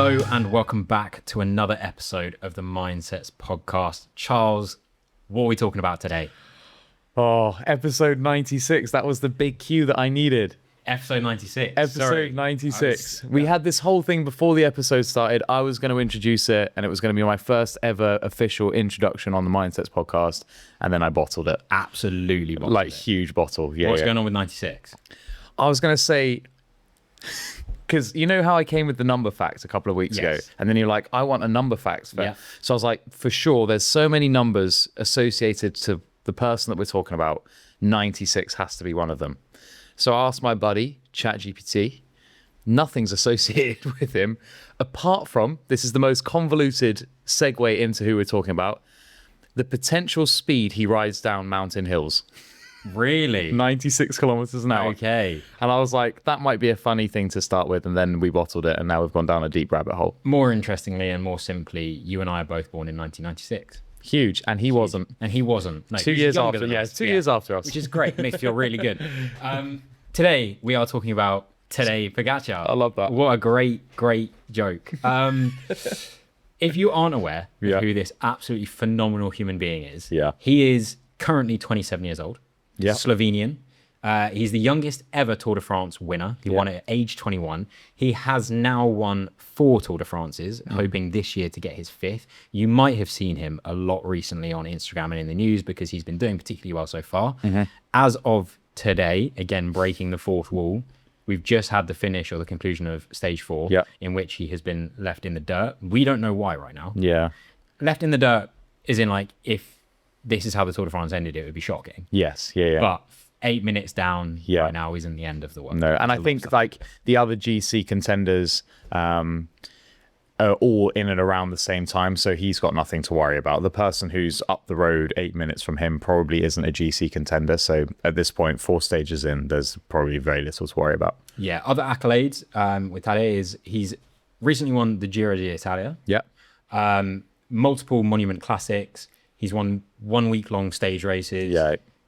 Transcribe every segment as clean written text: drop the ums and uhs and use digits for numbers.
Hello and welcome back to another episode of the MindSets podcast. Charles, what are we talking about today? Oh, episode 96. That was the big cue that I needed. Episode 96. Episode 96. We had this whole thing before the episode started. I was going to introduce it, and it was going to be my first ever official introduction on the MindSets podcast, and then I bottled it. Absolutely bottled like, it. huge bottle. Yeah. What's going on with 96? I was going to say, because you know how I came with the number facts a couple of weeks ago, and then you're like, I want a number facts. So I was like, for sure, there's so many numbers associated to the person that we're talking about. 96 has to be one of them. So I asked my buddy, ChatGPT. Nothing's associated with him, apart from, this is the most convoluted segue into who we're talking about, the potential speed he rides down mountain hills. Really? 96 kilometers an hour. Okay. And I was like, that might be a funny thing to start with, and then we bottled it, and now we've gone down a deep rabbit hole. More interestingly and more simply, you and I are both born in 1996. Huge, and he wasn't. And he wasn't. No, 2 years after. Yeah, 2 years after us. Which is great. Makes me feel really good. Today, we are talking about Tadej Pogačar. I love that. What a great joke. If you aren't aware of who this absolutely phenomenal human being is, he is currently 27 years old. Slovenian. He's the youngest ever Tour de France winner. He won it at age 21. He has now won 4 Tour de France's, hoping this year to get his 5th. You might have seen him a lot recently on Instagram and in the news because he's been doing particularly well so far. As of today, again, breaking the 4th wall, we've just had the finish or the conclusion of stage 4, in which he has been left in the dirt. We don't know why right now. Left in the dirt is in like, if this is how the Tour de France ended, it would be shocking. But 8 minutes down right now isn't the end of the world. No, and I think like the other GC contenders are all in and around the same time, so he's got nothing to worry about. The person who's up the road 8 minutes from him probably isn't a GC contender, so at this point, 4 stages in, there's probably very little to worry about. Yeah, other accolades with Tadej is he's recently won the Giro d'Italia. Multiple monument classics. He's won 1 week long stage races.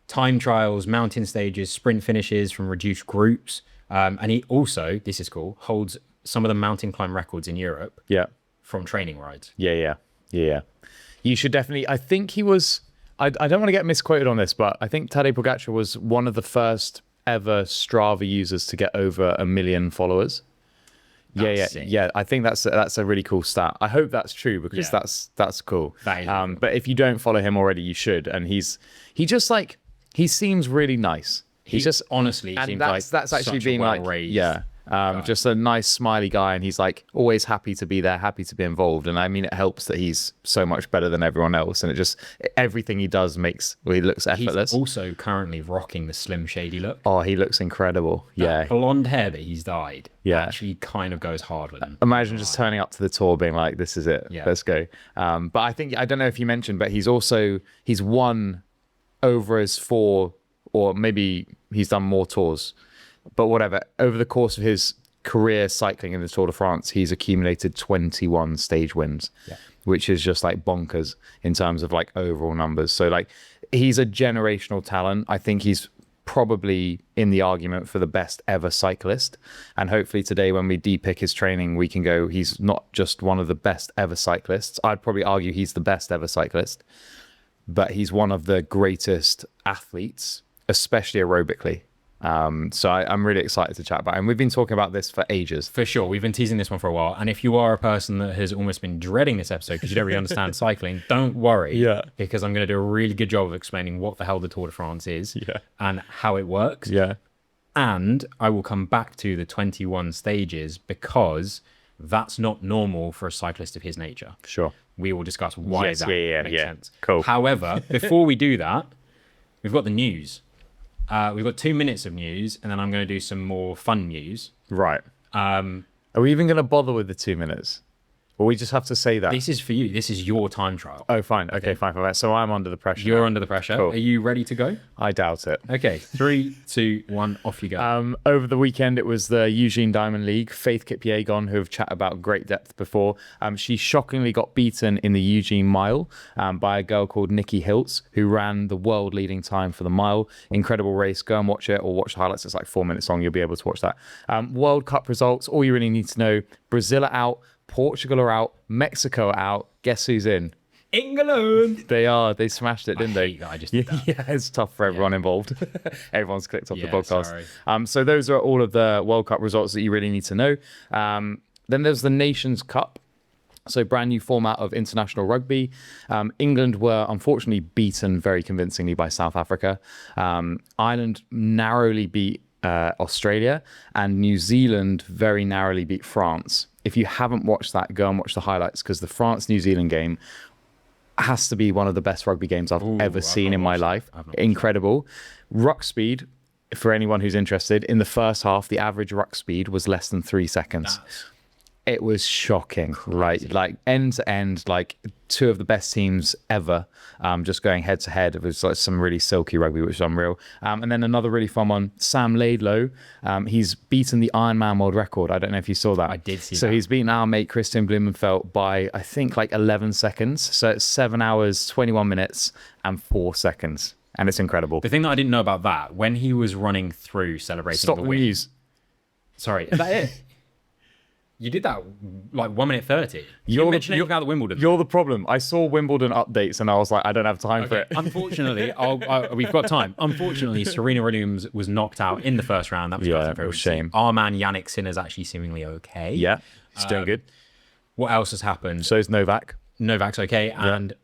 Time trials, mountain stages, sprint finishes from reduced groups. And he also, this is cool, holds some of the mountain climb records in Europe from training rides. You should definitely, I think he was, I don't want to get misquoted on this, but I think Tadej Pogačar was one of the first ever Strava users to get over 1 million followers. I think that's a really cool stat. I hope that's true because that's cool. That is cool. But if you don't follow him already, you should. And he seems really nice. He just honestly seems like that's actually being like just a nice smiley guy, and he's like always happy to be there, happy to be involved. And I mean, it helps that he's so much better than everyone else, and everything he does he looks effortless. He's also currently rocking the slim shady look. Oh, he looks incredible. That blonde hair that he's dyed actually kind of goes hard with him. Imagine just turning up to the tour being like, this is it, let's go. But I don't know if you mentioned, but he's won over his 4, or maybe he's done more tours, but whatever, over the course of his career cycling in the Tour de France, he's accumulated 21 stage wins, which is just like bonkers in terms of like overall numbers. So like, he's a generational talent. I think he's probably in the argument for the best ever cyclist, and hopefully today when we depick his training, we can go, he's not just one of the best ever cyclists. I'd probably argue he's the best ever cyclist, but he's one of the greatest athletes, especially aerobically. So I'm really excited to chat about it. And we've been talking about this for ages. For sure. We've been teasing this one for a while. And if you are a person that has almost been dreading this episode because you don't really understand cycling, don't worry. Because I'm going to do a really good job of explaining what the hell the Tour de France is and how it works. And I will come back to the 21 stages because that's not normal for a cyclist of his nature. Sure. We will discuss why that makes sense. Cool. However, before we do that, we've got the news. We've got 2 minutes of news, and then I'm going to do some more fun news. Right. Are we even going to bother with the 2 minutes? Or we just have to say that? This is for you. This is your time trial. Oh, fine. Okay, fine. So I'm under the pressure. You're under the pressure. Cool. Are you ready to go? I doubt it. Okay. 3, 2, 1, off you go. Over the weekend, it was the Eugene Diamond League. Faith Kipyegon, who have chatted about great depth before. She shockingly got beaten in the Eugene Mile by a girl called Nikki Hiltz, who ran the world-leading time for the mile. Incredible race. Go and watch it or watch the highlights. It's like 4 minutes long. You'll be able to watch that. World Cup results. All you really need to know, Brazil are out. Portugal are out. Mexico are out. Guess who's in? England. They smashed it, didn't they? I just did that. Yeah, it's tough for everyone involved. Everyone's clicked off the podcast. Sorry. So those are all of the World Cup results that you really need to know. Then there's the Nations Cup. So brand new format of international rugby. England were unfortunately beaten very convincingly by South Africa. Ireland narrowly beat Australia, and New Zealand very narrowly beat France. If you haven't watched that, go and watch the highlights, because the France-New Zealand game has to be one of the best rugby games I've ever seen in my life. Incredible. Ruck speed, for anyone who's interested, in the first half, the average ruck speed was less than 3 seconds. It was shocking. Crazy. Like end to end, like two of the best teams ever, just going head to head. It was like some really silky rugby, which is unreal. And then another really fun one, Sam Laidlow. He's beaten the Ironman world record. I don't know if you saw that. I did see that. So he's beaten our mate Christian Blumenfeld by, I think, like 11 seconds. So it's 7 hours, 21 minutes and 4 seconds. And it's incredible. The thing that I didn't know about that, when he was running through celebrating the win. Sorry, is that it? You did that like 1 minute 30. You mentioned anything about the Wimbledon. You're the problem. I saw Wimbledon updates and I was like, I don't have time for it. Unfortunately, we've got time. Unfortunately, Serena Williams was knocked out in the first round. That was a shame. Our man Yannick Sinner's actually seemingly okay. Yeah, he's doing good. What else has happened? So is Novak. Novak's okay. And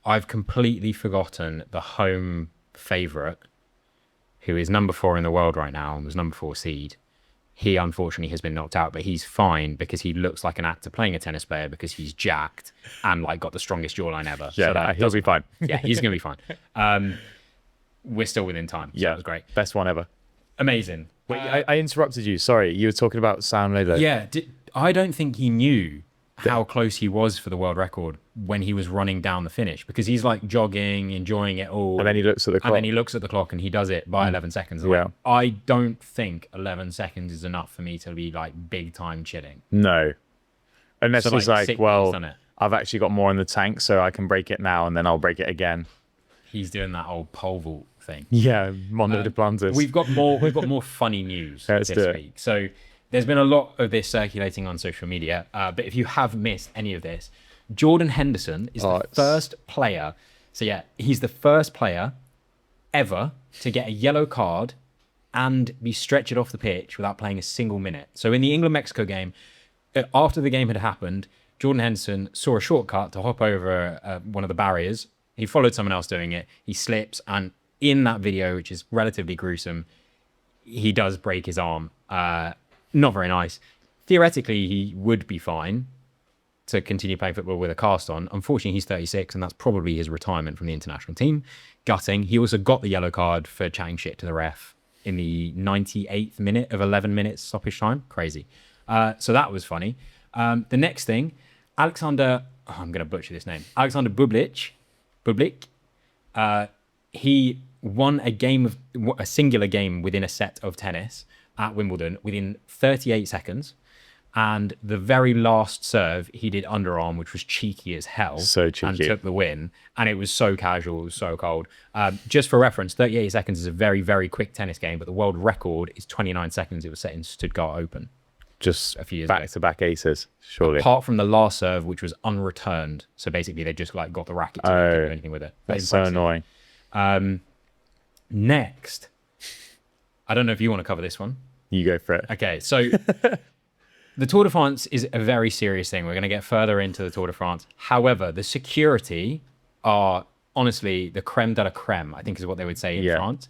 I've completely forgotten the home favourite, who is number 4 in the world right now and was number 4 seed. He unfortunately has been knocked out, but he's fine because he looks like an actor playing a tennis player because he's jacked and like got the strongest jawline ever. Yeah, so he'll be fine. Yeah, he's going to be fine. We're still within time. So that was great. Best one ever. Amazing. Wait, I interrupted you. Sorry. You were talking about Sam Laidlow. Yeah. I don't think he knew how close he was for the world record when he was running down the finish, because he's like jogging, enjoying it all. And then he looks at the clock. And he does it by 11 seconds. Yeah. Like, I don't think 11 seconds is enough for me to be like big time chilling. No. Unless So, he's like, like, well, on it. I've actually got more in the tank, so I can break it now and then I'll break it again. He's doing that old pole vault thing. Yeah, Mondo Duplantis. We've got more funny news this week. So there's been a lot of this circulating on social media, but if you have missed any of this, Jordan Henderson is the first player. So yeah, he's the first player ever to get a yellow card and be stretchered off the pitch without playing a single minute. So in the England-Mexico game, after the game had happened, Jordan Henderson saw a shortcut to hop over one of the barriers. He followed someone else doing it. He slips, and in that video, which is relatively gruesome, he does break his arm. Not very nice. Theoretically, he would be fine to continue playing football with a cast on. Unfortunately, he's 36, and that's probably his retirement from the international team. Gutting. He also got the yellow card for chatting shit to the ref in the 98th minute of 11 minutes stoppage time. Crazy. So that was funny. The next thing, Alexander, I'm going to butcher this name, Alexander Bublik, he won a singular game within a set of tennis at Wimbledon within 38 seconds. And the very last serve, he did underarm, which was cheeky as hell. So cheeky. And took the win. And it was so casual, it was so cold. Just for reference, 38 seconds is a very, very quick tennis game, but the world record is 29 seconds. It was set in Stuttgart Open. Just a few years back-to-back aces, surely. Apart from the last serve, which was unreturned. So basically, they just like got the racket to do anything with it. That's so annoying. Next, I don't know if you want to cover this one. You go for it. Okay, so the Tour de France is a very serious thing. We're going to get further into the Tour de France. However, the security are honestly the creme de la creme, I think is what they would say in France.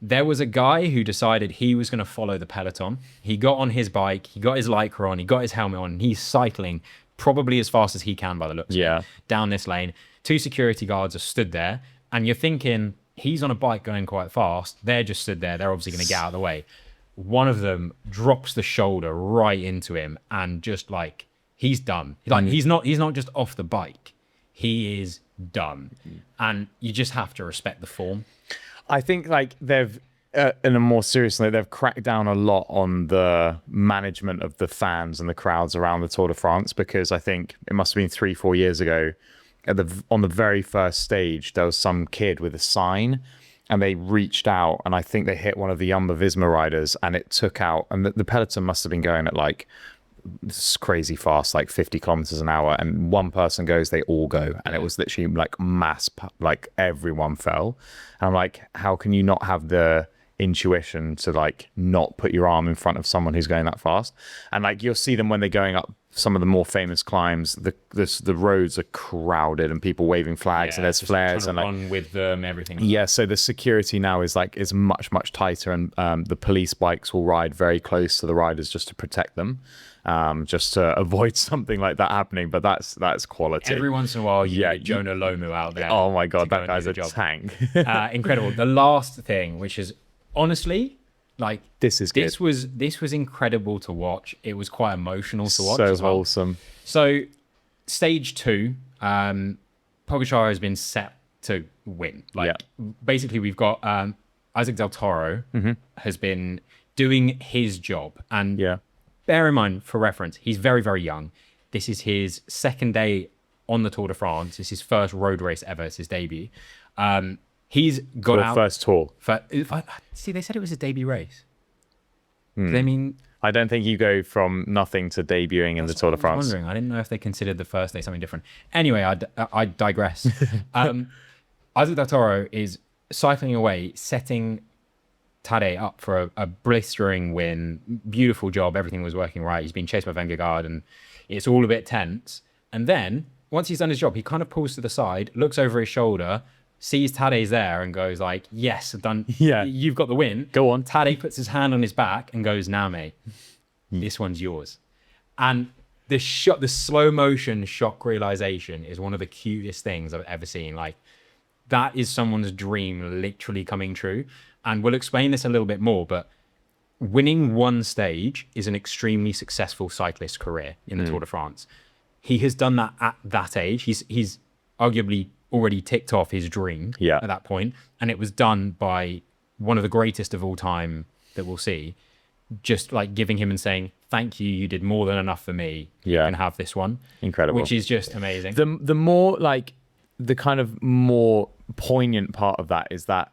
There was a guy who decided he was going to follow the peloton. He got on his bike, he got his lycra on, he got his helmet on, and he's cycling probably as fast as he can by the looks of it, down this lane. 2 security guards are stood there, and you're thinking, he's on a bike going quite fast. They're just stood there. They're obviously going to get out of the way. One of them drops the shoulder right into him, and just like, he's done. Like, he's not just off the bike. He is done. And you just have to respect the form. I think like they've, in a more serious note, they've cracked down a lot on the management of the fans and the crowds around the Tour de France, because I think it must have been 3-4 years ago on the very first stage, there was some kid with a sign and they reached out and I think they hit one of the Jumbo Visma riders and it took out, and the peloton must have been going at like crazy fast, like 50 kilometers an hour, and one person goes, they all go, and it was literally like like everyone fell. And I'm like, how can you not have the intuition to like not put your arm in front of someone who's going that fast? And like you'll see them when they're going up some of the more famous climbs, the roads are crowded and people waving flags, and there's flares and like run with them, everything. Yeah, so the security now is much tighter, and the police bikes will ride very close to the riders just to protect them, just to avoid something like that happening. But that's quality. Every once in a while, you get Jonah Lomu out there. Oh my god, that guy's a tank. Incredible. The last thing, which is honestly, like, this is good. This was incredible to watch. It was quite emotional to watch. So as well. wholesome. So, stage 2, Pogačar has been set to win. Like, basically, we've got Isaac Del Toro has been doing his job, and bear in mind, for reference, he's very, very young. This is his second day on the Tour de France. It's his first road race ever. It's his debut. He's got out first tour. See, they said it was a debut race. I mean, I don't think you go from nothing to debuting in the Tour de France. I was wondering. I didn't know if they considered the first day something different. Anyway, I digress. Isaac Del Toro is cycling away, setting Tadej up for a blistering win. Beautiful job. Everything was working right. He's been chased by Vingegaard, and it's all a bit tense. And then, once he's done his job, he kind of pulls to the side, looks over his shoulder, sees Tadej there and goes like, yes, I've done. Yeah, you've got the win. Go on. Tadej puts his hand on his back and goes, now, mate, this one's yours. And the slow motion shock realization is one of the cutest things I've ever seen. Like, that is someone's dream literally coming true. And we'll explain this a little bit more, but winning one stage is an extremely successful cyclist career in the Tour de France. He has done that at that age. He's arguably already ticked off his dream at that point, and it was done by one of the greatest of all time that we'll see, just like giving him and saying, thank you, you did more than enough for me. You can have this one. Incredible. Which is just amazing. The more like the kind of more poignant part of that is that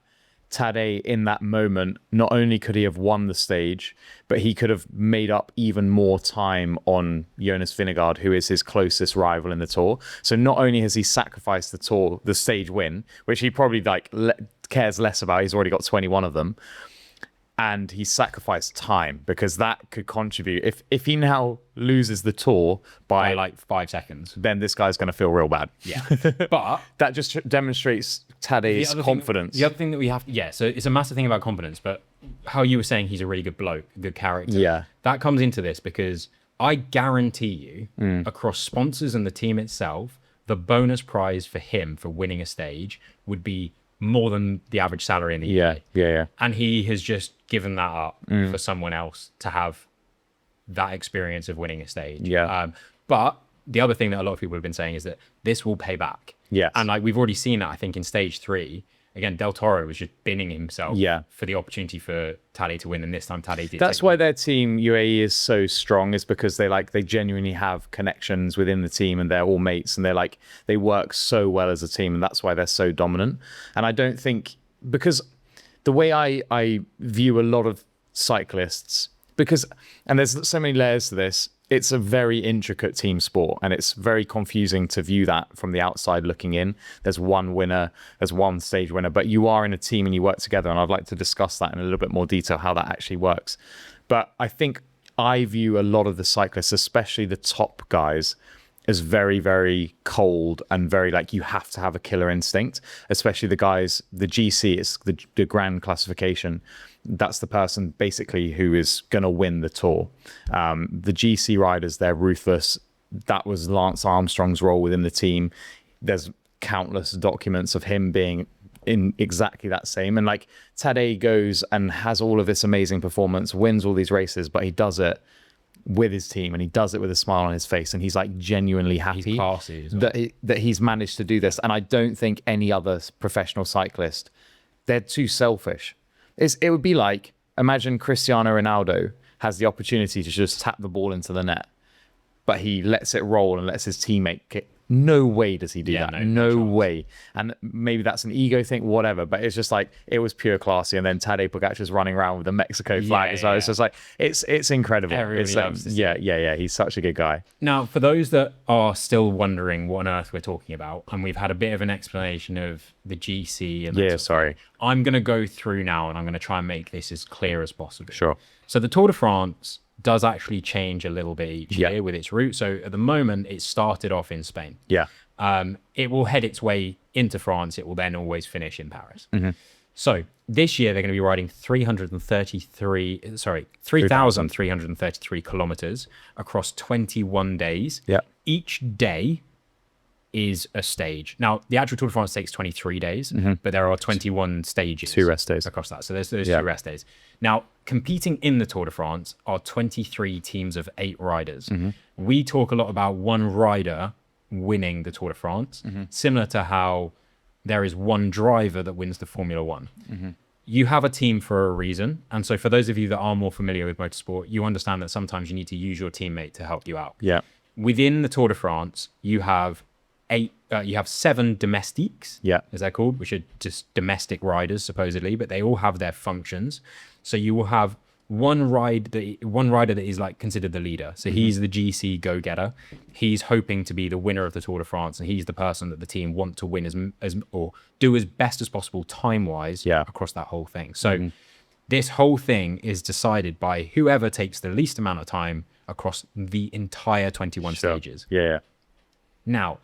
Tadej in that moment, not only could he have won the stage, but he could have made up even more time on Jonas Vingegaard, who is his closest rival in the Tour. So not only has he sacrificed the stage win, which he probably cares less about, he's already got 21 of them, and he sacrificed time, because that could contribute. If he now loses the Tour by like 5 seconds, then this guy's going to feel real bad. Yeah. But that just demonstrates Tadej's confidence. The other thing that we have, so it's a massive thing about confidence, but how you were saying he's a really good bloke, a good character. Yeah. That comes into this, because I guarantee you, across sponsors and the team itself, the bonus prize for him for winning a stage would be more than the average salary in the UK. Yeah. And he has just given that up for someone else to have that experience of winning a stage. Yeah. But the other thing that a lot of people have been saying is that this will pay back. Yes. And like we've already seen that, I think, in stage 3. Again, Del Toro was just binning himself for the opportunity for Tadej to win, and this time Tadej did. That's why their team UAE is so strong, is because they genuinely have connections within the team, and they're all mates, and they work so well as a team, and that's why they're so dominant. And I don't think, because the way I view a lot of cyclists, and there's so many layers to this, it's a very intricate team sport, and it's very confusing to view that from the outside looking in. There's one winner, there's one stage winner, but you are in a team and you work together, and I'd like to discuss that in a little bit more detail, how that actually works. But I think I view a lot of the cyclists, especially the top guys, as very, very cold and very you have to have a killer instinct, especially the guys, the GC, it's the grand classification. That's the person basically who is going to win the Tour. The GC riders, they're ruthless. That was Lance Armstrong's role within the team. There's countless documents of him being in exactly that same. And Tadej goes and has all of this amazing performance, wins all these races, but he does it with his team, and he does it with a smile on his face, and he's genuinely happy. He's classy as well. that he's managed to do this. And I don't think any other professional cyclist, they're too selfish. It would be imagine Cristiano Ronaldo has the opportunity to just tap the ball into the net, but he lets it roll and lets his teammate no way does he do that. No chance. way. And maybe that's an ego thing, whatever. But it's just like, it was pure classy. And then Tadej Pogačar's running around with the Mexico flag as well. It's just like, it's incredible. Everybody loves to see it. Yeah. He's such a good guy. Now, for those that are still wondering what on earth we're talking about, and we've had a bit of an explanation of the GC. And sorry. I'm going to go through now and I'm going to try and make this as clear as possible. Sure. So the Tour de France does actually change a little bit each year with its route. So at the moment, it started off in Spain. Yeah. It will head its way into France. It will then always finish in Paris. So this year, they're going to be riding 3,333 kilometers across 21 days. Yeah. Each day is a stage. Now, the actual Tour de France takes 23 days, but there are 21 stages. 2 rest days. Across that. So there's 2 rest days. Now, competing in the Tour de France are 23 teams of 8 riders. We talk a lot about one rider winning the Tour de France, similar to how there is one driver that wins the Formula One. You have a team for a reason. And so for those of you that are more familiar with motorsport, you understand that sometimes you need to use your teammate to help you out. Yeah. Within the Tour de France, you have 7 domestiques, as they're called, which are just domestic riders supposedly, but they all have their functions. So you will have one rider that is like considered the leader. So he's the GC go-getter. He's hoping to be the winner of the Tour de France, and he's the person that the team want to win or do as best as possible time-wise across that whole thing. So this whole thing is decided by whoever takes the least amount of time across the entire 21 stages. Yeah. Now,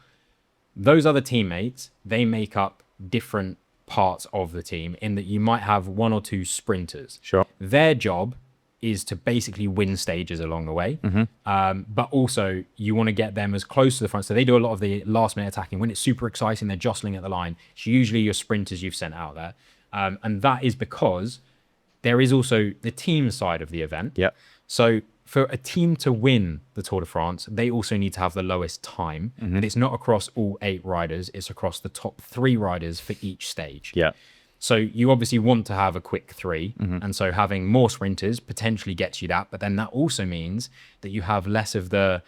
those other teammates, they make up different parts of the team in that you might have 1 or 2 sprinters. Sure. Their job is to basically win stages along the way. But also you want to get them as close to the front. So they do a lot of the last minute attacking. When it's super exciting, they're jostling at the line. It's usually your sprinters you've sent out there. And that is because there is also the team side of the event. Yeah. So for a team to win the Tour de France, they also need to have the lowest time. And it's not across all 8 riders. It's across the top 3 riders for each stage. Yeah. So you obviously want to have a quick 3. And so having more sprinters potentially gets you that. But then that also means that you have less of the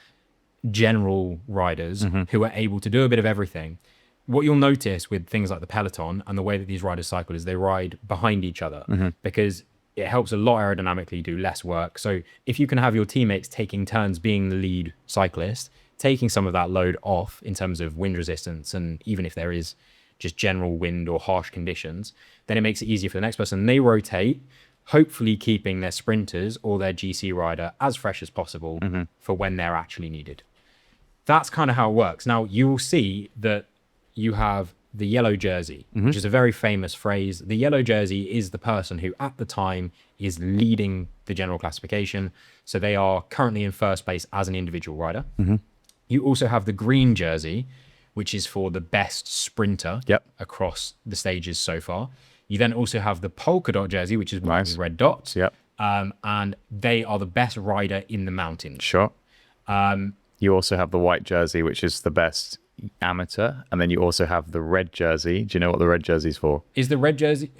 general riders who are able to do a bit of everything. What you'll notice with things like the peloton and the way that these riders cycle is they ride behind each other because it helps a lot aerodynamically, do less work. So if you can have your teammates taking turns being the lead cyclist, taking some of that load off in terms of wind resistance, and even if there is just general wind or harsh conditions, then it makes it easier for the next person. They rotate, hopefully keeping their sprinters or their GC rider as fresh as possible for when they're actually needed. That's kind of how it works. Now, you will see that you have the yellow jersey, which is a very famous phrase. The yellow jersey is the person who at the time is leading the general classification. So they are currently in first place as an individual rider. You also have the green jersey, which is for the best sprinter across the stages so far. You then also have the polka dot jersey, which is with red dots. And they are the best rider in the mountains. Sure. You also have the white jersey, which is the best amateur, and then you also have the red jersey. Do you know what the red jersey is for? Is the red jersey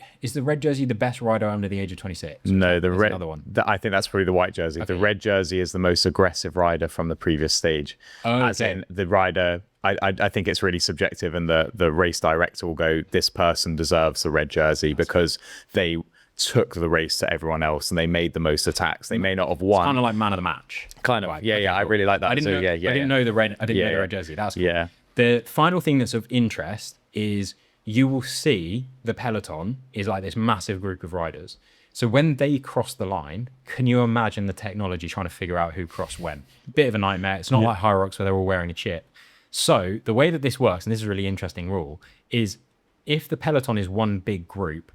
the best rider under the age of 26? No, the red. Another one. I think that's probably the white jersey. Okay. The red jersey is the most aggressive rider from the previous stage. As in the rider. I think it's really subjective, and the race director will go, this person deserves the red jersey because they took the race to everyone else and they made the most attacks. They may not have won. It's kind of like man of the match. Kind of. Right. Yeah. I really like that. I didn't know the red jersey. That's cool. Yeah. The final thing that's of interest is you will see the peloton is like this massive group of riders. So when they cross the line, can you imagine the technology trying to figure out who crossed when? Bit of a nightmare. It's not like High Rocks where they're all wearing a chip. So the way that this works, and this is a really interesting rule, is if the peloton is one big group,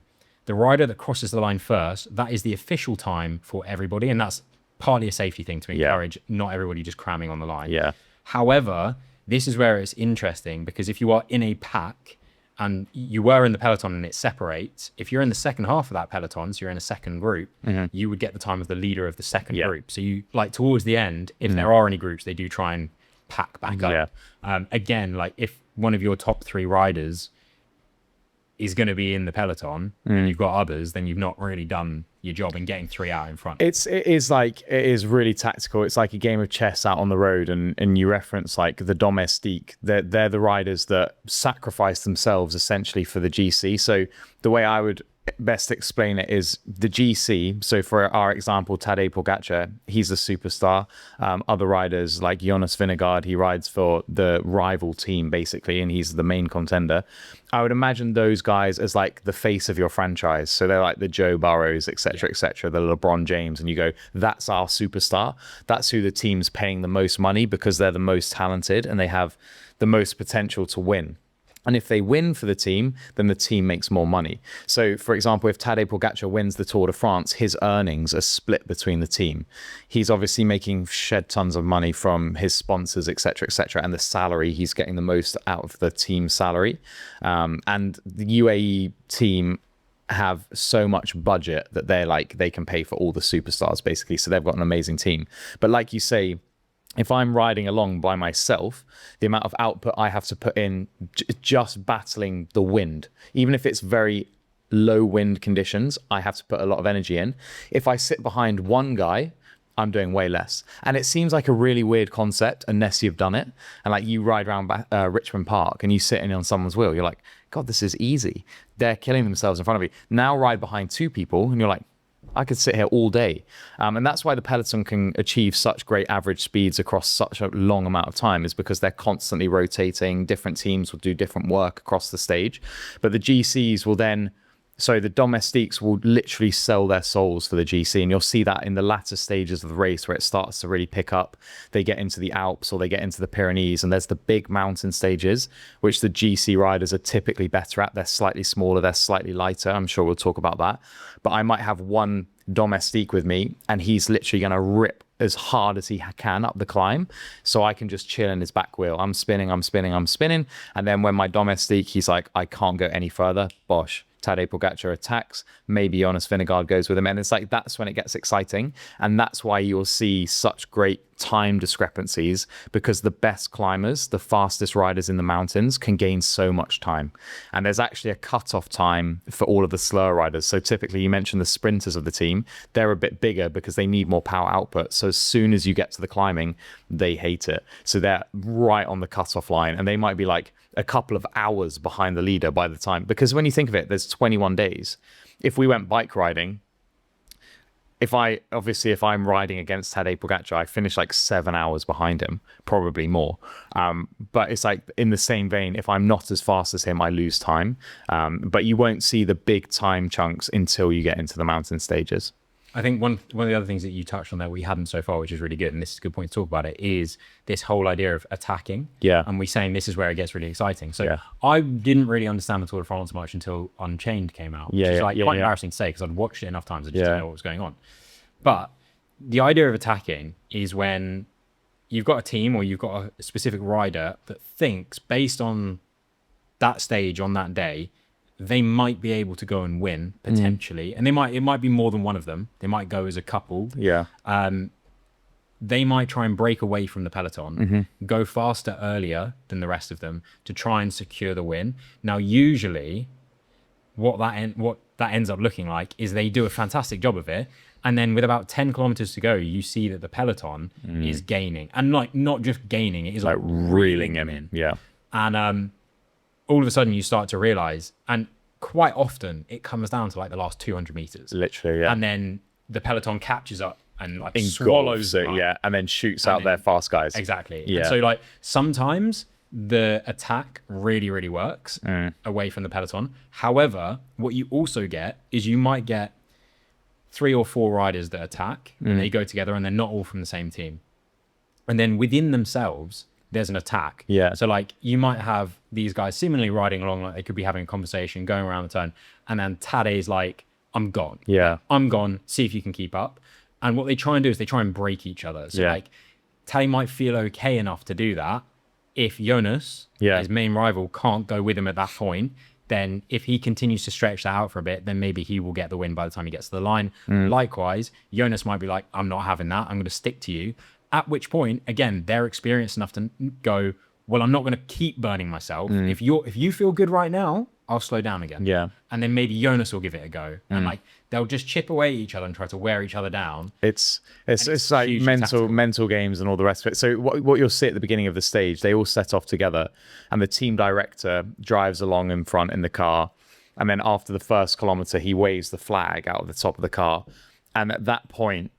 the rider that crosses the line first, that is the official time for everybody. And that's partly a safety thing to encourage not everybody just cramming on the line. Yeah. However, this is where it's interesting because if you are in a pack and you were in the peloton and it separates, if you're in the second half of that peloton, so you're in a second group, you would get the time of the leader of the second group. So you like towards the end, if there are any groups, they do try and pack back up. Again, like if one of your top 3 riders is going to be in the peloton, and you've got others, then you've not really done your job in getting 3 out in front. It is really tactical. It's like a game of chess out on the road, and you reference like the domestique. They're the riders that sacrifice themselves essentially for the GC. So the way I would best explain it is the GC. So for our example, Tadej Pogačar, he's a superstar. Other riders like Jonas Vingegaard, he rides for the rival team basically, and he's the main contender. I would imagine those guys as like the face of your franchise. So they're like the Joe Burrows, etc., etc., the LeBron James, and you go, that's our superstar. That's who the team's paying the most money because they're the most talented and they have the most potential to win. And if they win for the team, then the team makes more money. So, for example, if Tadej Pogačar wins the Tour de France, his earnings are split between the team. He's obviously making shed tons of money from his sponsors, etc., and the salary, he's getting the most out of the team salary. And the UAE team have so much budget that they can pay for all the superstars, basically. So they've got an amazing team. But like you say, if I'm riding along by myself, the amount of output I have to put in just battling the wind, even if it's very low wind conditions, I have to put a lot of energy in. If I sit behind one guy, I'm doing way less. And it seems like a really weird concept unless you've done it. And like you ride around Richmond Park and you sit in on someone's wheel, you're like, God, this is easy. They're killing themselves in front of you. Now ride behind two people and you're like, I could sit here all day. And that's why the peloton can achieve such great average speeds across such a long amount of time, is because they're constantly rotating. Different teams will do different work across the stage. But the GCs will then, the domestiques will literally sell their souls for the GC. And you'll see that in the latter stages of the race where it starts to really pick up. They get into the Alps or they get into the Pyrenees, and there's the big mountain stages, which the GC riders are typically better at. They're slightly smaller, they're slightly lighter. I'm sure we'll talk about that. But I might have one domestique with me and he's literally going to rip as hard as he can up the climb, so I can just chill in his back wheel. I'm spinning. And then when my domestique, he's like, I can't go any further, bosh, Tadej Pogačar attacks, maybe Jonas Vingegaard goes with him. And it's like, that's when it gets exciting. And that's why you'll see such great time discrepancies, because the best climbers, the fastest riders in the mountains, can gain so much time. And there's actually a cutoff time for all of the slower riders. So typically, you mentioned the sprinters of the team, they're a bit bigger because they need more power output. So as soon as you get to the climbing, they hate it. So they're right on the cutoff line, and they might be like a couple of hours behind the leader by the time, because when you think of it, there's 21 days. If we went bike riding, if I'm riding against Tadej Pogačar, I finish like 7 hours behind him, probably more. But it's like in the same vein, if I'm not as fast as him, I lose time. But you won't see the big time chunks until you get into the mountain stages. I think one of the other things that you touched on there we hadn't so far, which is really good, and this is a good point to talk about it, is this whole idea of attacking. Yeah. And we're saying this is where it gets really exciting. So I didn't really understand the Tour de France much until Unchained came out, which is quite embarrassing to say because I'd watched it enough times I just didn't know what was going on. But the idea of attacking is when you've got a team or you've got a specific rider that thinks based on that stage on that day, they might be able to go and win potentially. And it might be more than one of them. They might go as a couple. Yeah. They might try and break away from the peloton, go faster earlier than the rest of them to try and secure the win. Now, usually what that ends up looking like is they do a fantastic job of it. And then with about 10 kilometers to go, you see that the peloton is gaining, and like not just gaining, it is like reeling them in. Yeah. And all of a sudden you start to realize, and quite often it comes down to like the last 200 meters. Literally, yeah. And then the peloton catches up and like swallows it, and then shoots out their fast guys. Exactly. Yeah. And so like sometimes the attack really, really works away from the peloton. However, what you also get is you might get 3 or 4 riders that attack and they go together and they're not all from the same team. And then within themselves, there's an attack. Yeah. So like you might have these guys seemingly riding along, like they could be having a conversation, going around the turn, and then Tadej's like, I'm gone. Yeah. I'm gone. See if you can keep up. And what they try and do is they try and break each other. So like Tadej might feel okay enough to do that. If Jonas, his main rival, can't go with him at that point, then if he continues to stretch that out for a bit, then maybe he will get the win by the time he gets to the line. Likewise, Jonas might be like, I'm not having that. I'm going to stick to you. At which point, again, they're experienced enough to go, well, I'm not going to keep burning myself. If you feel good right now, I'll slow down again. Yeah. And then maybe Jonas will give it a go. And like they'll just chip away at each other and try to wear each other down. It's like mental games and all the rest of it. So what you'll see at the beginning of the stage, they all set off together and the team director drives along in front in the car. And then after the first kilometer, he waves the flag out of the top of the car. And at that point,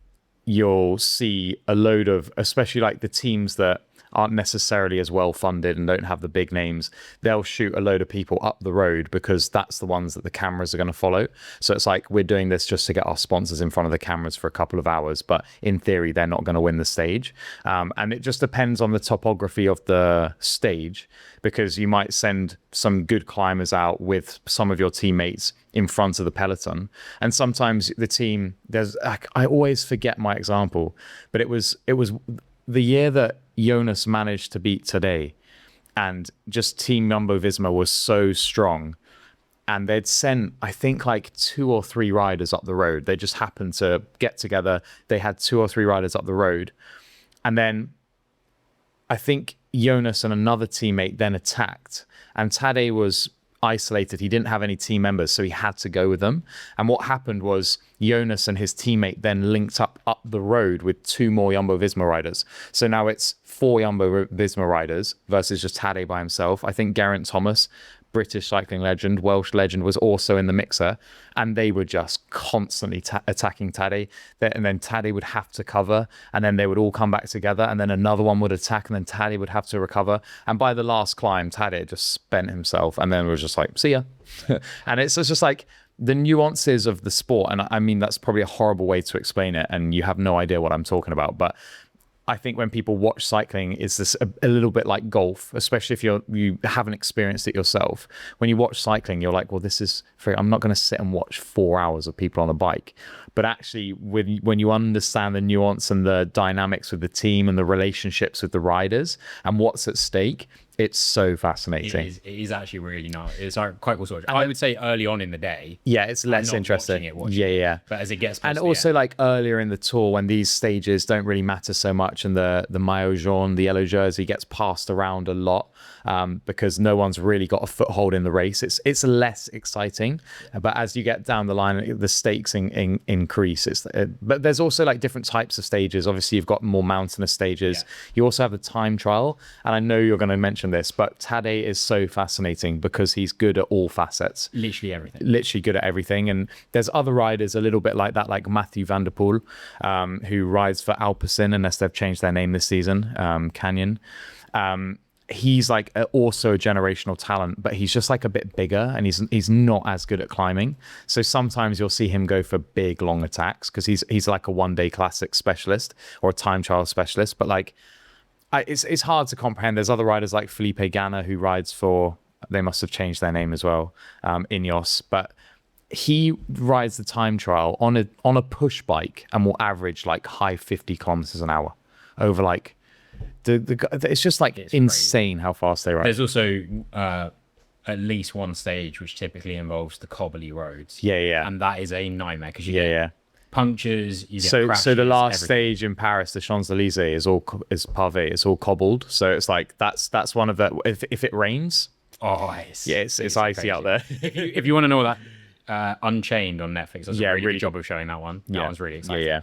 you'll see a load of, especially like the teams that aren't necessarily as well funded and don't have the big names, they'll shoot a load of people up the road because that's the ones that the cameras are going to follow. So it's like we're doing this just to get our sponsors in front of the cameras for a couple of hours, but in theory they're not going to win the stage. And it just depends on the topography of the stage, because you might send some good climbers out with some of your teammates in front of the peloton, and sometimes the team, I always forget my example, but it was the year that Jonas managed to beat Tadej, and just Team Jumbo-Visma was so strong, and they'd sent, I think, like 2 or 3 riders up the road. They just happened to get together. They had 2 or 3 riders up the road, and then I think Jonas and another teammate then attacked, and Tadej was isolated. He didn't have any team members, so he had to go with them. And what happened was Jonas and his teammate then linked up the road with 2 more Jumbo-Visma riders. So now it's 4 Jumbo-Visma riders versus just Tadej by himself. I think Geraint Thomas, British cycling legend, Welsh legend, was also in the mixer, and they were just constantly attacking Tadej. And then Tadej would have to cover, and then they would all come back together, and then another one would attack, and then Tadej would have to recover. And by the last climb, Tadej just spent himself, and then was just like, see ya. And it's just like the nuances of the sport. And I mean, that's probably a horrible way to explain it, and you have no idea what I'm talking about, but I think when people watch cycling, is this a little bit like golf, especially if you haven't experienced it yourself. When you watch cycling, you're like, well, this is free. I'm not going to sit and watch 4 hours of people on a bike. But actually, when you understand the nuance and the dynamics with the team and the relationships with the riders and what's at stake, it's so fascinating. It is actually really nice. It's quite cool sort of. I would say early on in the day. Yeah, it's less interesting. Watching it. But as it gets and also like earlier in the tour, when these stages don't really matter so much, and the maillot jaune, the yellow jersey, gets passed around a lot because no one's really got a foothold in the race. It's less exciting. But as you get down the line, the stakes increase. But there's also like different types of stages. Obviously, you've got more mountainous stages. Yeah. You also have the time trial, and I know you're going to mention this, but Tadej is so fascinating because he's good at all facets. Literally everything. Literally good at everything. And there's other riders a little bit like that, like Mathieu van der Poel, who rides for Alpecin, unless they've changed their name this season, Canyon. He's like also a generational talent, but he's just like a bit bigger, and he's not as good at climbing. So sometimes you'll see him go for big, long attacks because he's like a one-day classic specialist or a time trial specialist. But like, it's hard to comprehend. There's other riders like Felipe Ganna who rides for, they must have changed their name as well, Ineos, but he rides the time trial on a push bike and will average like high 50 kilometers an hour over like it's just like it's insane crazy how fast they ride. There's also at least one stage which typically involves the cobbly roads. Yeah. And that is a nightmare because you get punctures, you get crashes, so the last everything. stage in Paris, the Champs-Élysées is pavé, it's all cobbled, so it's like that's one of the, if it rains, it's icy out there. if you want to know that, Unchained on Netflix does a really good job of showing that one. That one's really exciting.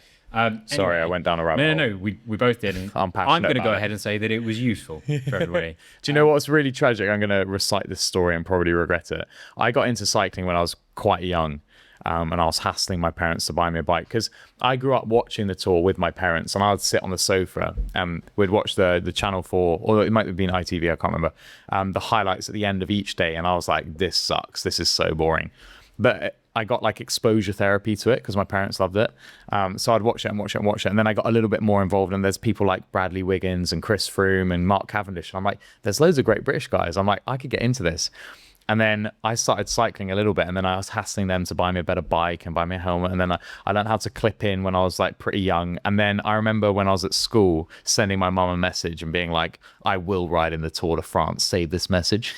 Sorry, anyway, I went down a rabbit hole. No, we both did. And I'm going to go ahead and say that it was useful for everybody. Do you know what's really tragic? I'm going to recite this story and probably regret it. I got into cycling when I was quite young. And I was hassling my parents to buy me a bike because I grew up watching the tour with my parents, and I would sit on the sofa and we'd watch the Channel 4, or it might have been ITV, I can't remember, the highlights at the end of each day. And I was like, this sucks. This is so boring. But I got like exposure therapy to it because my parents loved it. So I'd watch it. And then I got a little bit more involved. And there's people like Bradley Wiggins and Chris Froome and Mark Cavendish. And I'm like, there's loads of great British guys. I'm like, I could get into this. And then I started cycling a little bit, and then I was hassling them to buy me a better bike and buy me a helmet. And then I learned how to clip in when I was like pretty young. And then I remember when I was at school sending my mum a message and being like, I will ride in the Tour de France, save this message.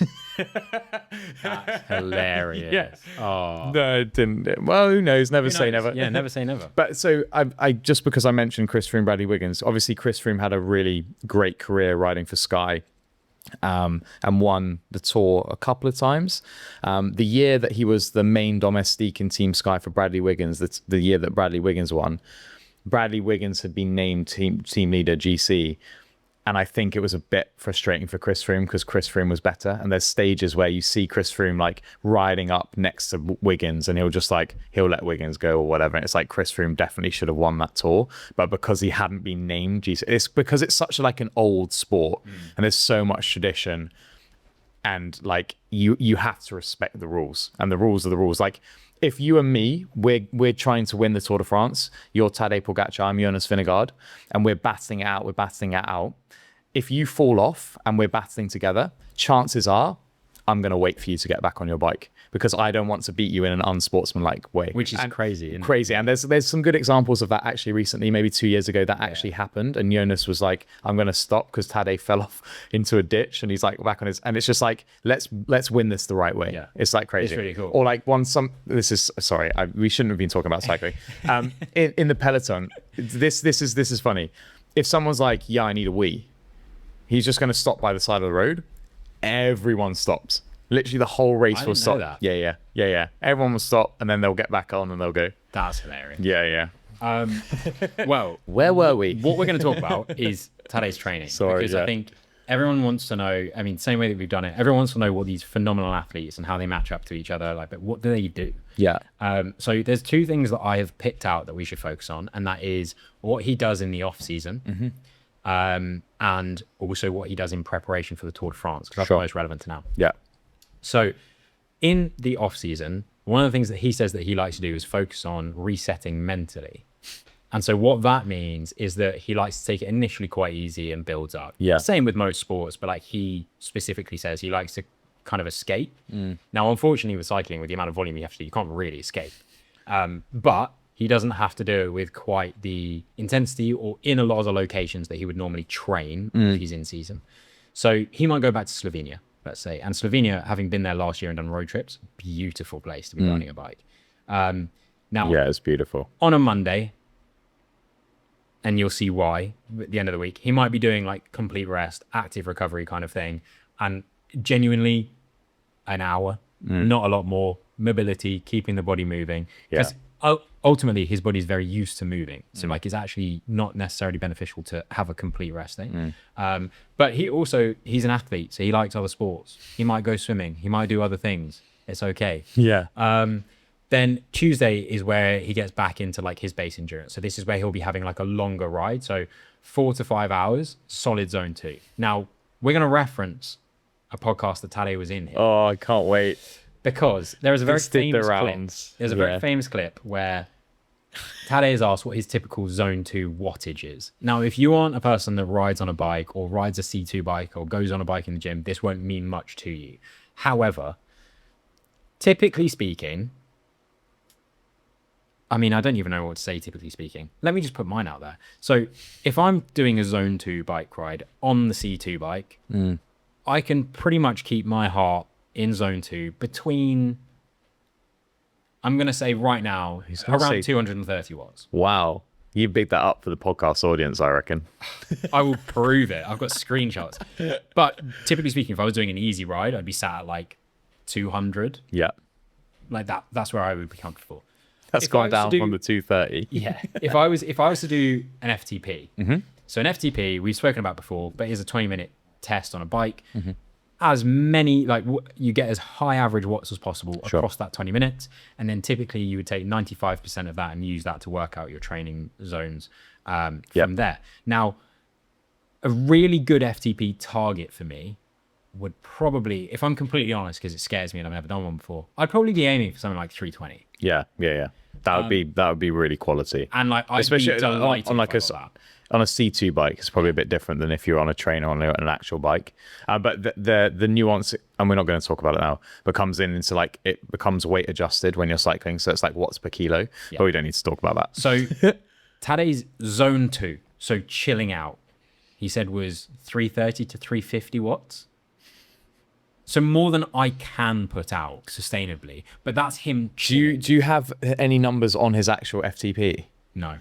That's hilarious. Yes. Oh. No, it didn't. Well, who knows? Never say never. Yeah, never say never. But so I just because I mentioned Chris Froome, Bradley Wiggins, obviously Chris Froome had a really great career riding for Sky. and won the Tour a couple of times. The year that he was the main domestique in Team Sky for Bradley Wiggins, the year that Bradley Wiggins won, Bradley Wiggins had been named team leader GC. And I think it was a bit frustrating for Chris Froome because Chris Froome was better. And there's stages where you see Chris Froome like riding up next to Wiggins and he'll let Wiggins go or whatever. And it's like Chris Froome definitely should have won that Tour. But because he hadn't been named, it's because it's such like an old sport and there's so much tradition. And like you have to respect the rules, and the rules are the rules. Like if you and me, we're trying to win the Tour de France, you're Tadej Pogačar, I'm Jonas Vingegaard, and we're battling it out. If you fall off and we're battling together, chances are I'm going to wait for you to get back on your bike because I don't want to beat you in an unsportsmanlike way. Which is crazy. Crazy. And there's some good examples of that actually recently, maybe 2 years ago that actually happened. And Jonas was like, I'm going to stop because Tadej fell off into a ditch and he's like back on his, and it's just like, let's win this the right way. Yeah. It's like crazy. It's really cool. Or like we shouldn't have been talking about cycling. In the peloton, this is funny. If someone's like, yeah, I need a wee, he's just going to stop by the side of the road. Everyone stops. Literally the whole race will stop. Know that. Yeah. Everyone will stop and then they'll get back on and they'll go. That's hilarious. Yeah. Well, where were we? What we're going to talk about is Tadej's training. Because I think everyone wants to know, I mean, same way that we've done it, everyone wants to know what these phenomenal athletes and how they match up to each other. Like, but what do they do? Yeah. So there's two things that I have picked out that we should focus on, and that is what he does in the off season. And also what he does in preparation for the Tour de France, because that's most relevant to now. Yeah. So in the off season, one of the things that he says that he likes to do is focus on resetting mentally. And so what that means is that he likes to take it initially quite easy and builds up. Yeah. Same with most sports, but like he specifically says he likes to kind of escape. Now, unfortunately with cycling, with the amount of volume you have to do, you can't really escape. But he doesn't have to do it with quite the intensity or in a lot of the locations that he would normally train if he's in season. So he might go back to Slovenia, let's say. And Slovenia, having been there last year and done road trips, beautiful place to be riding a bike. Now, yeah, it's beautiful. On a Monday, and you'll see why at the end of the week, he might be doing like complete rest, active recovery kind of thing. And genuinely an hour, not a lot more, mobility, keeping the body moving. Because ultimately his body's very used to moving. So like it's actually not necessarily beneficial to have a complete rest day. But he's an athlete, so he likes other sports. He might go swimming. He might do other things. It's okay. Yeah. Then Tuesday is where he gets back into like his base endurance. So this is where he'll be having like a longer ride. So 4 to 5 hours, solid zone 2. Now we're going to reference a podcast that Tadej was in here. Oh, I can't wait. Because there is a very famous clip. There's a very famous clip where Tadej is asked what his typical zone 2 wattage is. Now, if you aren't a person that rides on a bike or rides a C2 bike or goes on a bike in the gym, this won't mean much to you. However, typically speaking, I mean, I don't even know what to say, typically speaking. Let me just put mine out there. So if I'm doing a zone 2 bike ride on the C2 bike, I can pretty much keep my heart in zone 2 between, I'm going to say right now, around 230 watts. Wow. You big that up for the podcast audience, I reckon. I will prove it. I've got screenshots. But typically speaking, if I was doing an easy ride, I'd be sat at like 200. Yeah. Like that. That's where I would be comfortable. That's gone down from the 230. Yeah. If I was to do an FTP, so an FTP we've spoken about before, but it's a 20-minute test on a bike. As many, like you get as high average watts as possible across that 20 minutes. And then typically you would take 95% of that and use that to work out your training zones from there. Now, a really good FTP target for me would probably, if I'm completely honest, because it scares me and I've never done one before, I'd probably be aiming for something like 320. Yeah. That would be really quality. And like, I'd be delighted on like on a C2 bike, it's probably a bit different than if you're on a trainer on an actual bike. But the nuance, and we're not going to talk about it now, but comes into like, it becomes weight adjusted when you're cycling. So it's like watts per kilo, but we don't need to talk about that. So Tadej's zone 2, so chilling out, he said was 330 to 350 watts. So more than I can put out sustainably, but that's him. Do you have any numbers on his actual FTP? No.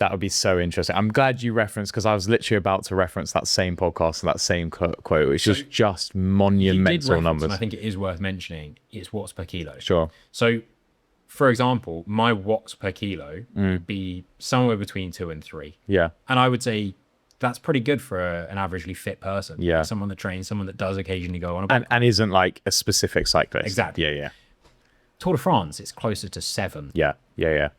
That would be so interesting. I'm glad you referenced, because I was literally about to reference that same podcast and that same quote, which was just monumental numbers. And I think it is worth mentioning, it's watts per kilo. Sure. So, for example, my watts per kilo would be somewhere between 2 and 3. Yeah. And I would say that's pretty good for an averagely fit person. Yeah. Someone that trains, someone that does occasionally go on a bike. And isn't like a specific cyclist. Exactly. Yeah. Tour de France, it's closer to 7. Yeah.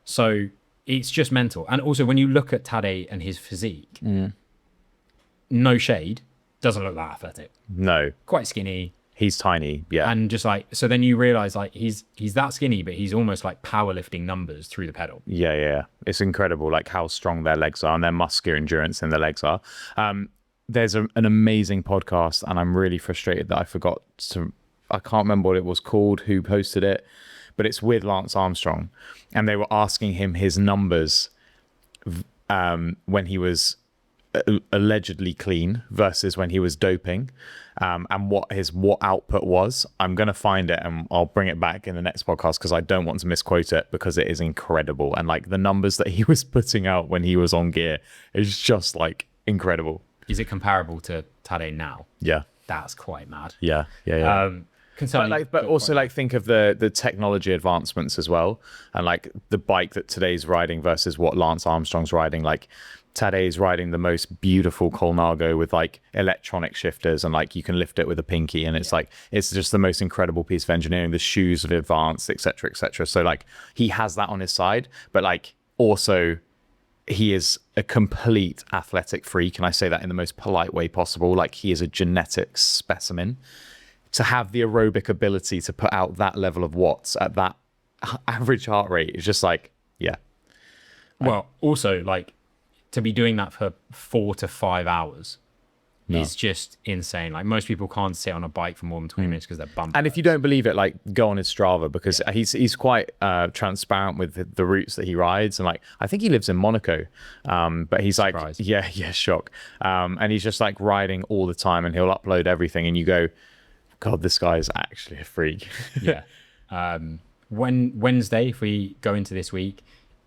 So it's just mental. And also, when you look at Tadej and his physique, no shade, doesn't look that athletic. No. Quite skinny. He's tiny, yeah. And just like, so then you realize like he's that skinny, but he's almost like powerlifting numbers through the pedal. Yeah. It's incredible, like how strong their legs are and their muscular endurance in their legs are. There's an amazing podcast, and I'm really frustrated that I can't remember what it was called, who posted it, but it's with Lance Armstrong. And they were asking him his numbers when he was allegedly clean versus when he was doping, and what his output was. I'm going to find it and I'll bring it back in the next podcast, because I don't want to misquote it, because it is incredible. And like the numbers that he was putting out when he was on gear is just like incredible. Is it comparable to Tadej now? Yeah. That's quite mad. Yeah. But also like think of the technology advancements as well, and like the bike that Tadej's riding versus what Lance Armstrong's riding. Like Tadej's riding the most beautiful Colnago with like electronic shifters, and like you can lift it with a pinky, and it's like it's just the most incredible piece of engineering. The shoes are advanced, etc. So like he has that on his side, but like also he is a complete athletic freak, and I say that in the most polite way possible. Like he is a genetic specimen. To have the aerobic ability to put out that level of watts at that average heart rate is just like, yeah. Well, also like to be doing that for 4 to 5 hours is just insane. Like most people can't sit on a bike for more than 20 minutes because they're bumping. And if you don't believe it, like go on his Strava, because he's quite transparent with the routes that he rides. And like, I think he lives in Monaco, but he's Surprise. like, yeah, shock. And he's just like riding all the time, and he'll upload everything, and you go, God, this guy is actually a freak. Yeah. Wednesday, if we go into this week,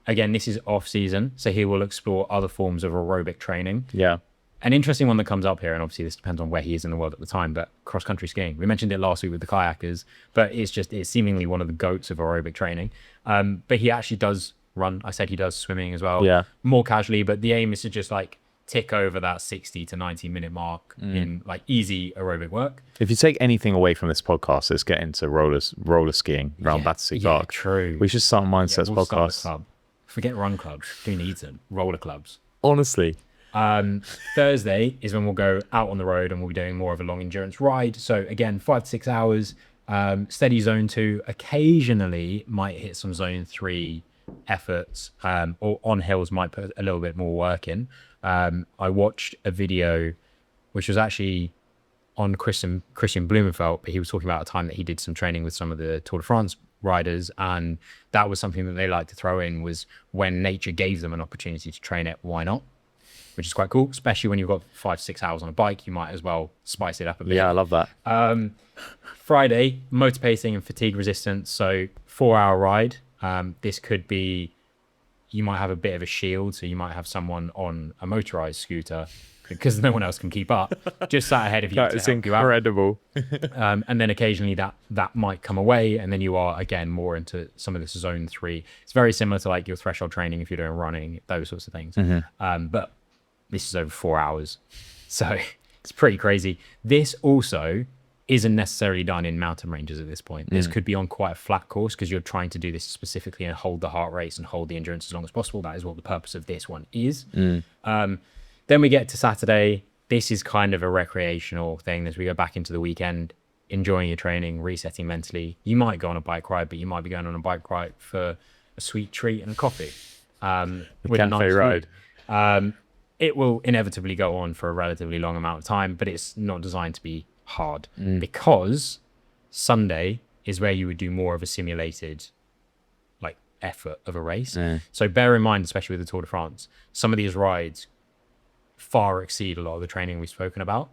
again, this is off season, so he will explore other forms of aerobic training. Yeah. An interesting one that comes up here, and obviously this depends on where he is in the world at the time, but cross-country skiing. We mentioned it last week with the kayakers, but it's seemingly one of the goats of aerobic training. But he actually does run. I said he does swimming as well. Yeah. More casually, but the aim is to just like tick over that 60 to 90 minute mark in like easy aerobic work. If you take anything away from this podcast, let's get into roller skiing around Battersea Park. True. We should start a MindSets we'll podcast. Start a club. Forget run clubs. Who needs them? Roller clubs. Honestly. Thursday is when we'll go out on the road, and we'll be doing more of a long endurance ride. So again, 5 to 6 hours, steady zone 2, occasionally might hit some zone 3 efforts, or on hills might put a little bit more work in. I watched a video which was actually on Christian Blumenfeld, but he was talking about a time that he did some training with some of the Tour de France riders, and that was something that they like to throw in, was when nature gave them an opportunity to train it, why not? Which is quite cool, especially when you've got 5 to 6 hours on a bike. You might as well spice it up a bit. Yeah, I love that. Friday, motor pacing and fatigue resistance. So 4-hour ride. This could be, you might have a bit of a shield. So you might have someone on a motorized scooter because no one else can keep up, just sat ahead of you. That is incredible. And then occasionally that might come away, and then you are again more into some of this zone 3. It's very similar to like your threshold training if you're doing running, those sorts of things. But this is over 4 hours, so it's pretty crazy. This also isn't necessarily done in mountain ranges at this point. This could be on quite a flat course, because you're trying to do this specifically and hold the heart rates and hold the endurance as long as possible. That is what the purpose of this one is. Then we get to Saturday. This is kind of a recreational thing as we go back into the weekend, enjoying your training, resetting mentally. You might go on a bike ride, but you might be going on a bike ride for a sweet treat and a coffee. With a nice ride. It will inevitably go on for a relatively long amount of time, but it's not designed to be hard, because Sunday is where you would do more of a simulated like effort of a race. So bear in mind, especially with the Tour de France, some of these rides far exceed a lot of the training we've spoken about,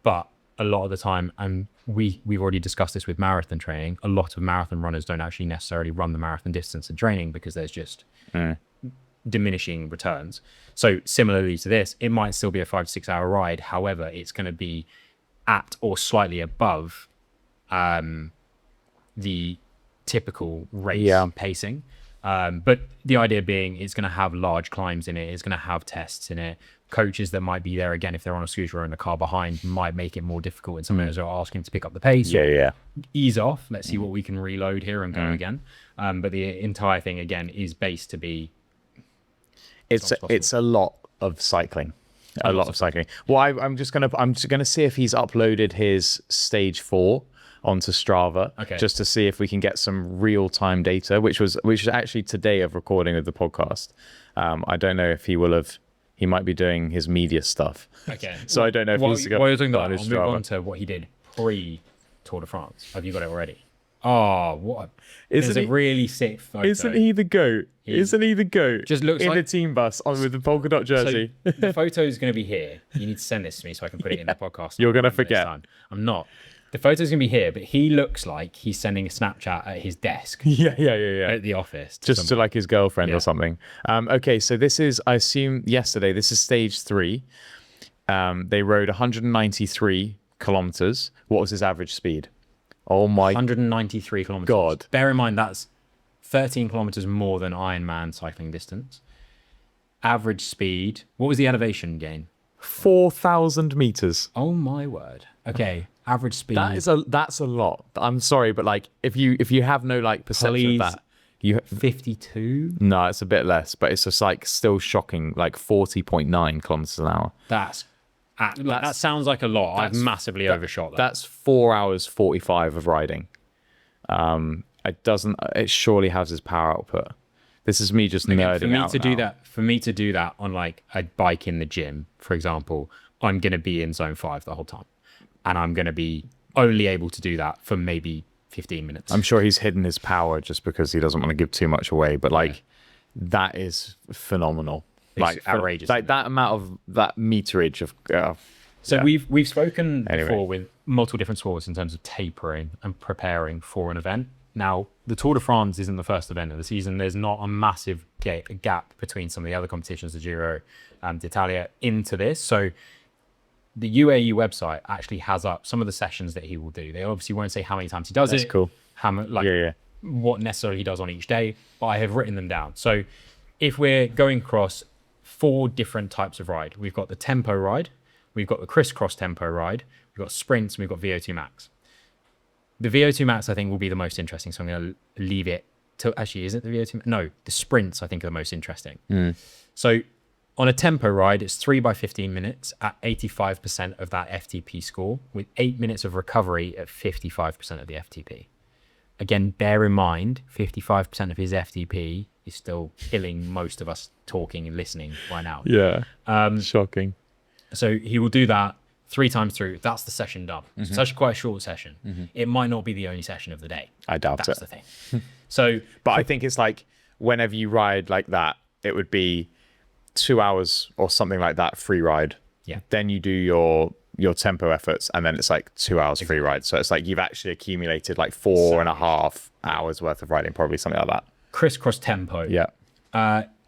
but a lot of the time, and we've already discussed this with marathon training, a lot of marathon runners don't actually necessarily run the marathon distance in training, because there's just diminishing returns. So similarly to this, it might still be a 5 to 6 hour ride. However, it's going to be at or slightly above the typical race pacing. But the idea being it's going to have large climbs in it. It's going to have tests in it. Coaches that might be there, again, if they're on a scooter or in a car behind, might make it more difficult. And some of those are asking to pick up the pace. Ease off. Let's see what we can reload here and go again. But the entire thing, again, is based to be... It's a lot of cycling. A lot of cycling. Well, I'm just gonna see if he's uploaded his stage 4 onto Strava, just to see if we can get some real-time data, which is actually today of recording of the podcast. I don't know if he might be doing his media stuff. So I don't know if he's got while you're talking about, I'll move on to what he did pre-Tour de France. Have you got it already? Oh, what? There's a really sick photo. Isn't he the GOAT? Isn't he the GOAT? Just looks in like a team bus on with the polka dot jersey. So the photo is going to be here. You need to send this to me so I can put it in the podcast. You're going to forget. I'm not. The photo's going to be here, but he looks like he's sending a Snapchat at his desk. At the office. Just to like his girlfriend or something. Okay, so this is, I assume, yesterday. This is stage 3. They rode 193 kilometers. What was his average speed? Oh my... 193 kilometers. God. Bear in mind, that's 13 kilometers more than Ironman cycling distance. Average speed. What was the elevation gain? 4,000 meters. Oh my word. Okay. Average speed. That's a lot. I'm sorry, but like if you have no like perception of that, you 52. No, it's a bit less, but it's just like still shocking, like 40.9 kilometers an hour. That sounds like a lot. I've massively overshot that. That's 4 hours 45 of riding. It surely has his power output. This is me just nerding out now. For me to do that on like a bike in the gym, for example, I'm going to be in zone 5 the whole time. And I'm going to be only able to do that for maybe 15 minutes. I'm sure he's hidden his power just because he doesn't want to give too much away. But like, that is phenomenal. Like outrageous. Like that amount of that meterage of... So we've spoken before with multiple different sports in terms of tapering and preparing for an event. Now, the Tour de France isn't the first event of the season. There's not a massive gap between some of the other competitions, the Giro and d'Italia, into this. So the UAE website actually has up some of the sessions that he will do. They obviously won't say how many times he does it. That's cool. What necessarily he does on each day, but I have written them down. So if we're going across 4 different types of ride, we've got the tempo ride, we've got the crisscross tempo ride, we've got sprints, and we've got VO2 max. The VO2 max, I think, will be the most interesting. So I'm going to leave it to... Actually, is it the VO2 max? No, the sprints, I think, are the most interesting. So on a tempo ride, it's 3 by 15 minutes at 85% of that FTP score, with 8 minutes of recovery at 55% of the FTP. Again, bear in mind, 55% of his FTP is still killing most of us talking and listening right now. Shocking. So he will do that 3 times through. That's the session done. So it's actually quite a short session. It might not be the only session of the day. I doubt That's the thing. But I think it's like whenever you ride like that, it would be 2 hours or something like that free ride. Then you do your tempo efforts, and then it's like 2 hours free ride. So it's like you've actually accumulated like 4.5 hours worth of riding, probably something like that. Crisscross tempo.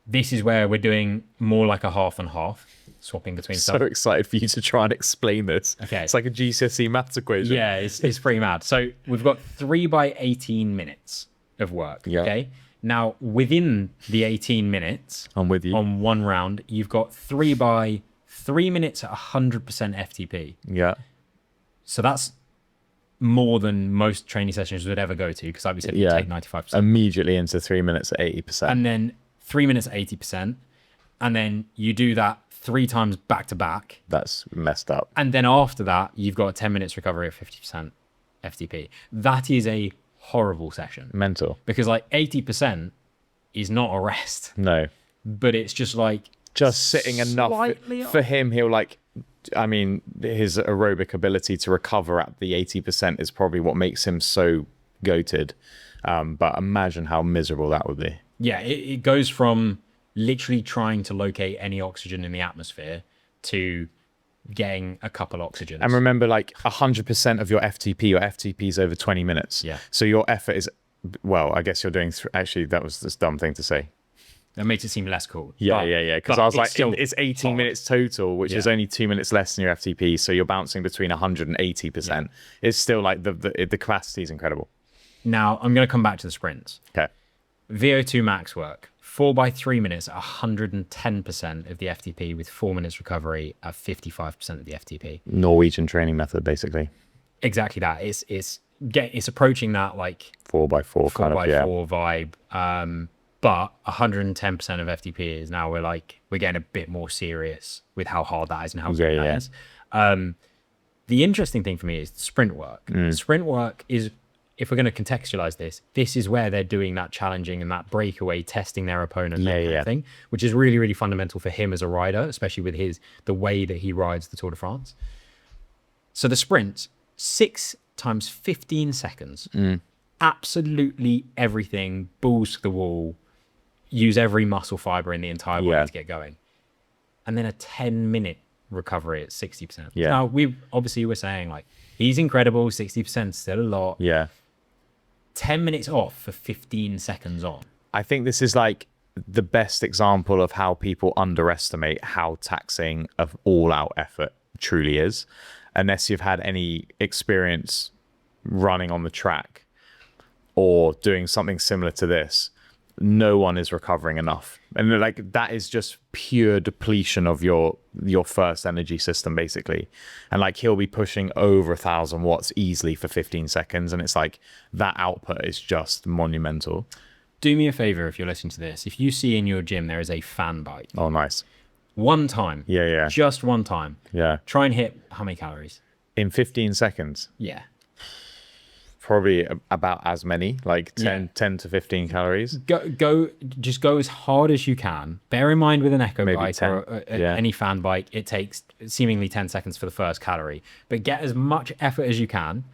This is where we're doing more like a half and half, swapping between stuff. So excited for you to try and explain this. It's like a GCSE maths equation. Yeah, it's pretty mad. So we've got 3 by 18 minutes of work. Okay. Now within the 18 minutes, I'm with you. On one round, you've got 3 by 3 minutes at 100% FTP. So that's more than most training sessions would ever go to, because like we said, you take 95%. Immediately into 3 minutes at 80%. And then 3 minutes at 80%. And then you do that 3 times back to back. That's messed up. And then after that, you've got a 10 minutes recovery at 50% FTP. That is a horrible session. Mental. Because like 80% is not a rest. No. But it's just like... Just sitting enough. For him, he'll like... I mean, his aerobic ability to recover at the 80% is probably what makes him so goated. But imagine how miserable that would be. Yeah, it goes from literally trying to locate any oxygen in the atmosphere to getting a couple oxygens. And remember, like 100% of your FTP is over 20 minutes. So your effort is, well, I guess you're doing... Actually, that was this dumb thing to say. That makes it seem less cool. Yeah. Because I was like, it's 18 minutes total, which is only 2 minutes less than your FTP. So you're bouncing between 180%. Yeah. It's still like the capacity is incredible. Now, I'm going to come back to the sprints. Okay. VO2 max work, 4x3 minutes at 110% of the FTP with 4 minutes recovery at 55% of the FTP. Norwegian training method, basically. Exactly that. It's approaching that like 4x4 kind of, 4x4 vibe. But 110% of FTP is now we're getting a bit more serious with how hard that is and how good that is. The interesting thing for me is sprint work. Sprint work is, if we're going to contextualize this is where they're doing that challenging and that breakaway, testing their opponent, that kind of thing, which is really, really fundamental for him as a rider, especially with the way that he rides the Tour de France. So the sprint, 6 times 15 seconds, absolutely everything, balls to the wall, use every muscle fiber in the entire body to get going. And then a 10-minute recovery at 60%. Yeah. Now, we were saying like, he's incredible, 60% still a lot. Yeah. 10 minutes off for 15 seconds on. I think this is like the best example of how people underestimate how taxing of all-out effort truly is. Unless you've had any experience running on the track or doing something similar to this, no one is recovering enough. And like that is just pure depletion of your first energy system, basically. And like he'll be pushing over 1,000 watts easily for 15 seconds. And it's like that output is just monumental. Do me a favor if you're listening to this. If you see in your gym there is a fan bike. Oh, nice. One time. Yeah. Just one time. Yeah. Try and hit how many calories? In 15 seconds? Yeah. Probably about as many, like 10 to 15 calories. Just go as hard as you can. Bear in mind with an echo bike 10. or any fan bike, it takes seemingly 10 seconds for the first calorie. But get as much effort as you can.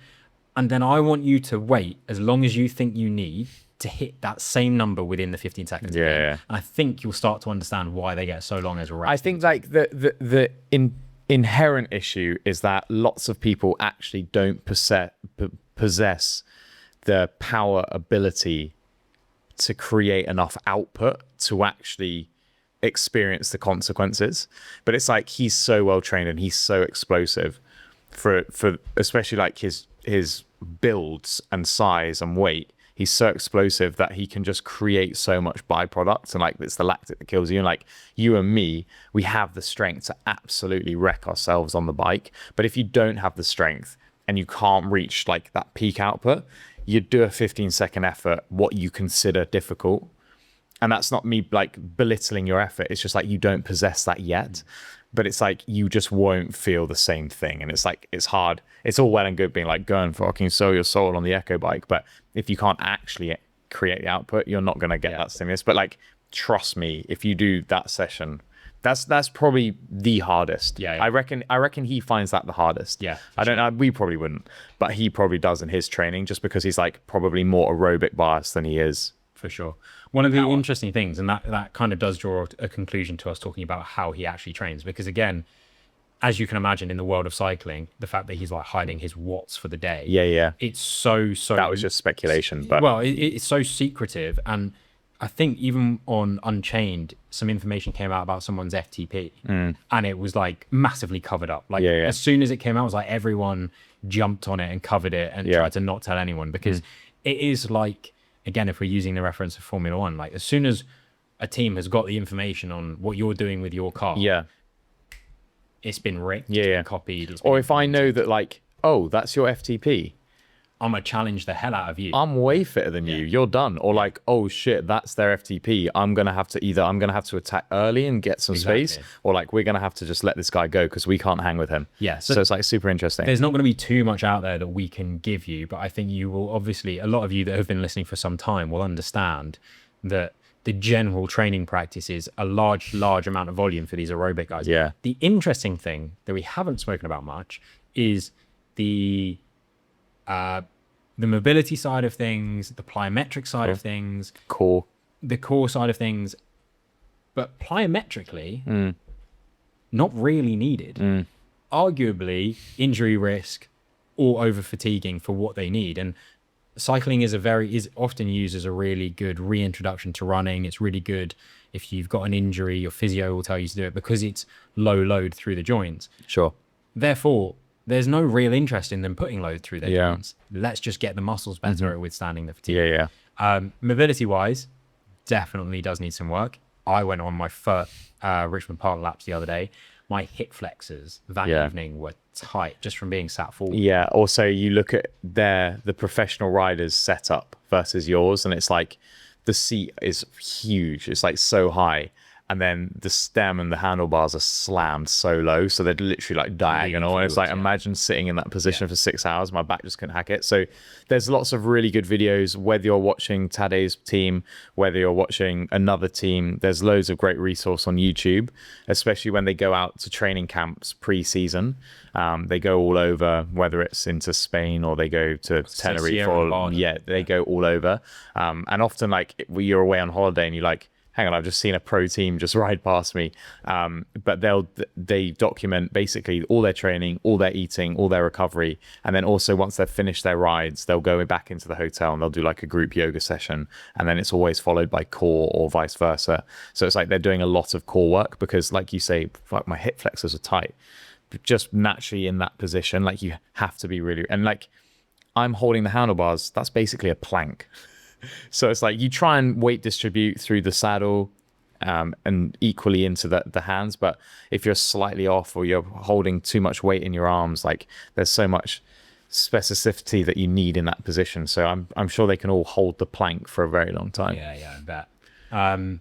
And then I want you to wait as long as you think you need to hit that same number within the 15 seconds. Yeah. And I think you'll start to understand why they get so long as a rest. I think like the inherent issue is that lots of people actually don't possess the power ability to create enough output to actually experience the consequences. But it's like he's so well trained and he's so explosive for especially like his builds and size and weight. He's so explosive that he can just create so much byproducts, and like it's the lactic that kills you. And like you and me, we have the strength to absolutely wreck ourselves on the bike. But if you don't have the strength and you can't reach like that peak output, you do a 15-second effort, what you consider difficult. And that's not me like belittling your effort. It's just like you don't possess that yet. But it's like you just won't feel the same thing. And it's like it's hard. It's all well and good being like, go and fucking sell your soul on the Echo bike. But if you can't actually create the output, you're not going to get that stimulus. But like, trust me, if you do that session, that's probably the hardest. Yeah. I reckon he finds that the hardest. Yeah. I don't know. We probably wouldn't, but he probably does in his training just because he's like probably more aerobic biased than he is. For sure. One of the interesting things, and that kind of does draw a conclusion to us talking about how he actually trains, because again, as you can imagine in the world of cycling, the fact that he's like hiding his watts for the day. Yeah. It's so that was just speculation, but well, it's so secretive. And I think even on Unchained, some information came out about someone's FTP and it was like massively covered up. Like as soon as it came out, it was like everyone jumped on it and covered it and tried to not tell anyone, because it is like, again, if we're using the reference of Formula One, like as soon as a team has got the information on what you're doing with your car, it's been rigged, it's been copied. Or if I know that like, oh, that's your FTP, I'm gonna challenge the hell out of you. I'm way fitter than you. You're done. Or like, oh shit, that's their FTP. I'm gonna have to attack early and get some space, or like we're gonna have to just let this guy go because we can't hang with him. Yeah. So it's like super interesting. There's not going to be too much out there that we can give you, but I think you will obviously, a lot of you that have been listening for some time will understand that the general training practice is a large amount of volume for these aerobic guys. Yeah. The interesting thing that we haven't spoken about much is the mobility side of things, the plyometric side of things, the core side of things, but plyometrically, not really needed. Arguably, injury risk or over fatiguing for what they need. And cycling is often used as a really good reintroduction to running. It's really good if you've got an injury, your physio will tell you to do it because it's low load through the joints. Sure. Therefore, there's no real interest in them putting load through their joints. Let's just get the muscles better at withstanding the fatigue. Mobility wise, definitely does need some work. I went on my first Richmond Park laps the other day. My hip flexors that evening were tight just from being sat forward. Yeah. Also, you look at the professional riders' setup versus yours, and it's like the seat is huge. It's like so high. And then the stem and the handlebars are slammed so low. So they're literally like diagonal. And it's like, imagine sitting in that position for 6 hours. My back just couldn't hack it. So there's lots of really good videos, whether you're watching Tadej's team, whether you're watching another team, there's loads of great resource on YouTube, especially when they go out to training camps pre-season. They go all over, whether it's into Spain or they go to Tenerife or they go all over. And often like you're away on holiday and you're like, hang on, I've just seen a pro team just ride past me. But they document basically all their training, all their eating, all their recovery. And then also once they've finished their rides, they'll go back into the hotel and they'll do like a group yoga session. And then it's always followed by core or vice versa. So it's like they're doing a lot of core work because like you say, like my hip flexors are tight. But just naturally in that position, like you have to be really, and like I'm holding the handlebars, that's basically a plank. So it's like you try and weight distribute through the saddle and equally into the hands. But if you're slightly off or you're holding too much weight in your arms, like there's so much specificity that you need in that position. So I'm sure they can all hold the plank for a very long time. Yeah, I bet.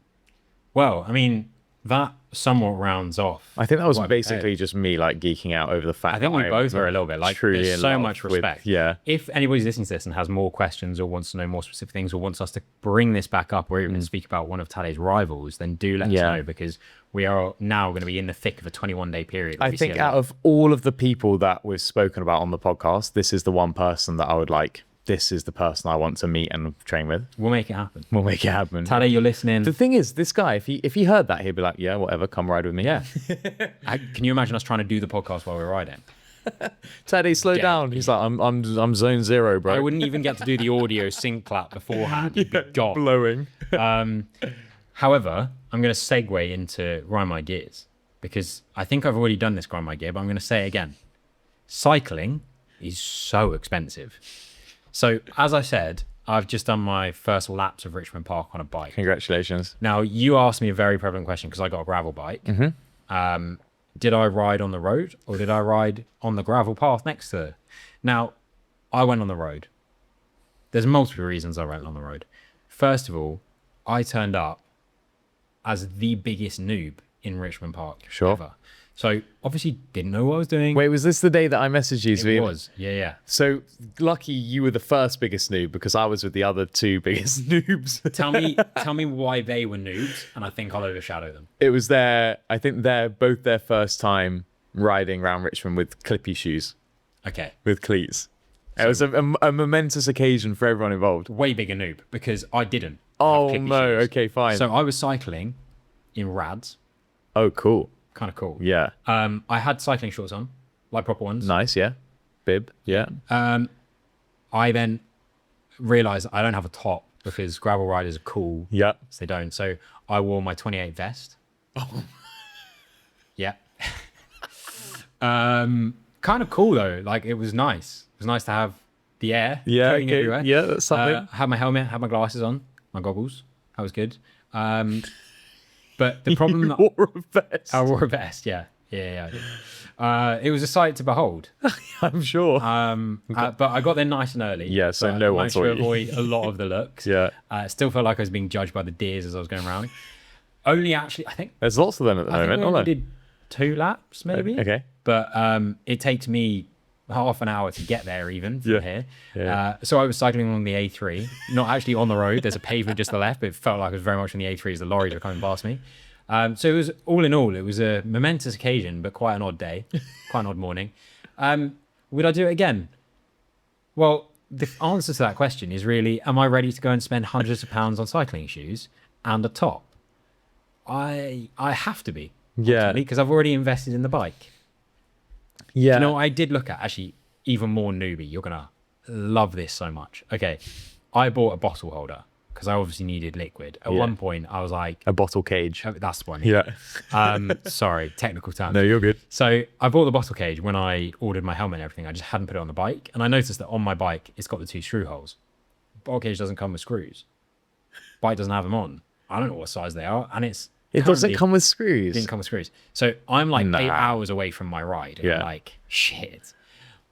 Well, I mean, that somewhat rounds off. I think that was basically just me like geeking out over the fact I think we both were a little bit like there's so much respect. If anybody's listening to this and has more questions or wants to know more specific things or wants us to bring this back up or even speak about one of Tadej's rivals, then do let us know because we are now going to be in the thick of a 21-day period. I think out of all of the people that we've spoken about on the podcast, this is the one person that I would like. This is the person I want to meet and train with. We'll make it happen. Tadej, you're listening. The thing is, this guy, if he heard that, he'd be like, yeah, whatever, come ride with me. Yeah. Can you imagine us trying to do the podcast while we're riding? Tadej, slow down. He's like, I'm zone zero, bro. I wouldn't even get to do the audio sync clap beforehand. You'd be gone. Blowing. However, I'm going to segue into grind my gears because I think I've already done this grind my gear, but I'm going to say it again. Cycling is so expensive. So, as I said, I've just done my first laps of Richmond Park on a bike. Congratulations. Now, you asked me a very prevalent question because I got a gravel bike. Mm-hmm. Did I ride on the road or did I ride on the gravel path next to it? Now, I went on the road. There's multiple reasons I went on the road. First of all, I turned up as the biggest noob in Richmond Park ever. So obviously didn't know what I was doing. Wait, was this the day that I messaged you? It was, yeah. So lucky you were the first biggest noob because I was with the other two biggest noobs. Tell me why they were noobs, and I think I'll overshadow them. It was both their first time riding around Richmond with clippy shoes. Okay. With cleats. So, it was a momentous occasion for everyone involved. Way bigger noob because I didn't. Oh no, shoes. Okay, fine. So I was cycling in rads. Oh, cool. Kind of cool. Yeah. I had cycling shorts on, like proper ones. Nice, yeah. Bib, yeah. I then realized I don't have a top because gravel riders are cool. Yeah. So they don't. So I wore my 28 vest. Oh. Yeah. Kind of cool though. Like it was nice. It was nice to have the air going everywhere. Yeah, that's something. Had my helmet, had my glasses on, my goggles. That was good. But the problem I wore a vest, yeah. I did. It was a sight to behold. I'm sure. But I got there nice and early. Yeah, so no one saw you. I managed to avoid a lot of the looks. Yeah. Still felt like I was being judged by the deers as I was going around. Only actually, I think... There's lots of them at the moment, I think we did 2 laps, maybe. Okay. But it takes me half an hour to get there even from here. Yeah. So I was cycling on the A3, not actually on the road. There's a pavement just to the left, but it felt like I was very much on the A3 as the lorries were coming past me. So it was all in all, it was a momentous occasion, but quite an odd day, quite an odd morning. Would I do it again? Well, the answer to that question is really, am I ready to go and spend hundreds of pounds on cycling shoes and a top? I have to be. Yeah. Because I've already invested in the bike. Yeah. You know what I did look at? Actually, even more newbie. You're going to love this so much. Okay, I bought a bottle holder because I obviously needed liquid. At one point, I was like... A bottle cage. Oh, that's the one. Yeah. Sorry, technical terms. No, you're good. So I bought the bottle cage when I ordered my helmet and everything. I just hadn't put it on the bike. And I noticed that on my bike, it's got the 2 screw holes. Bottle cage doesn't come with screws. Bike doesn't have them on. I don't know what size they are. And it doesn't come with screws. Didn't come with screws. So I'm like 8 hours away from my ride. And I'm like, shit,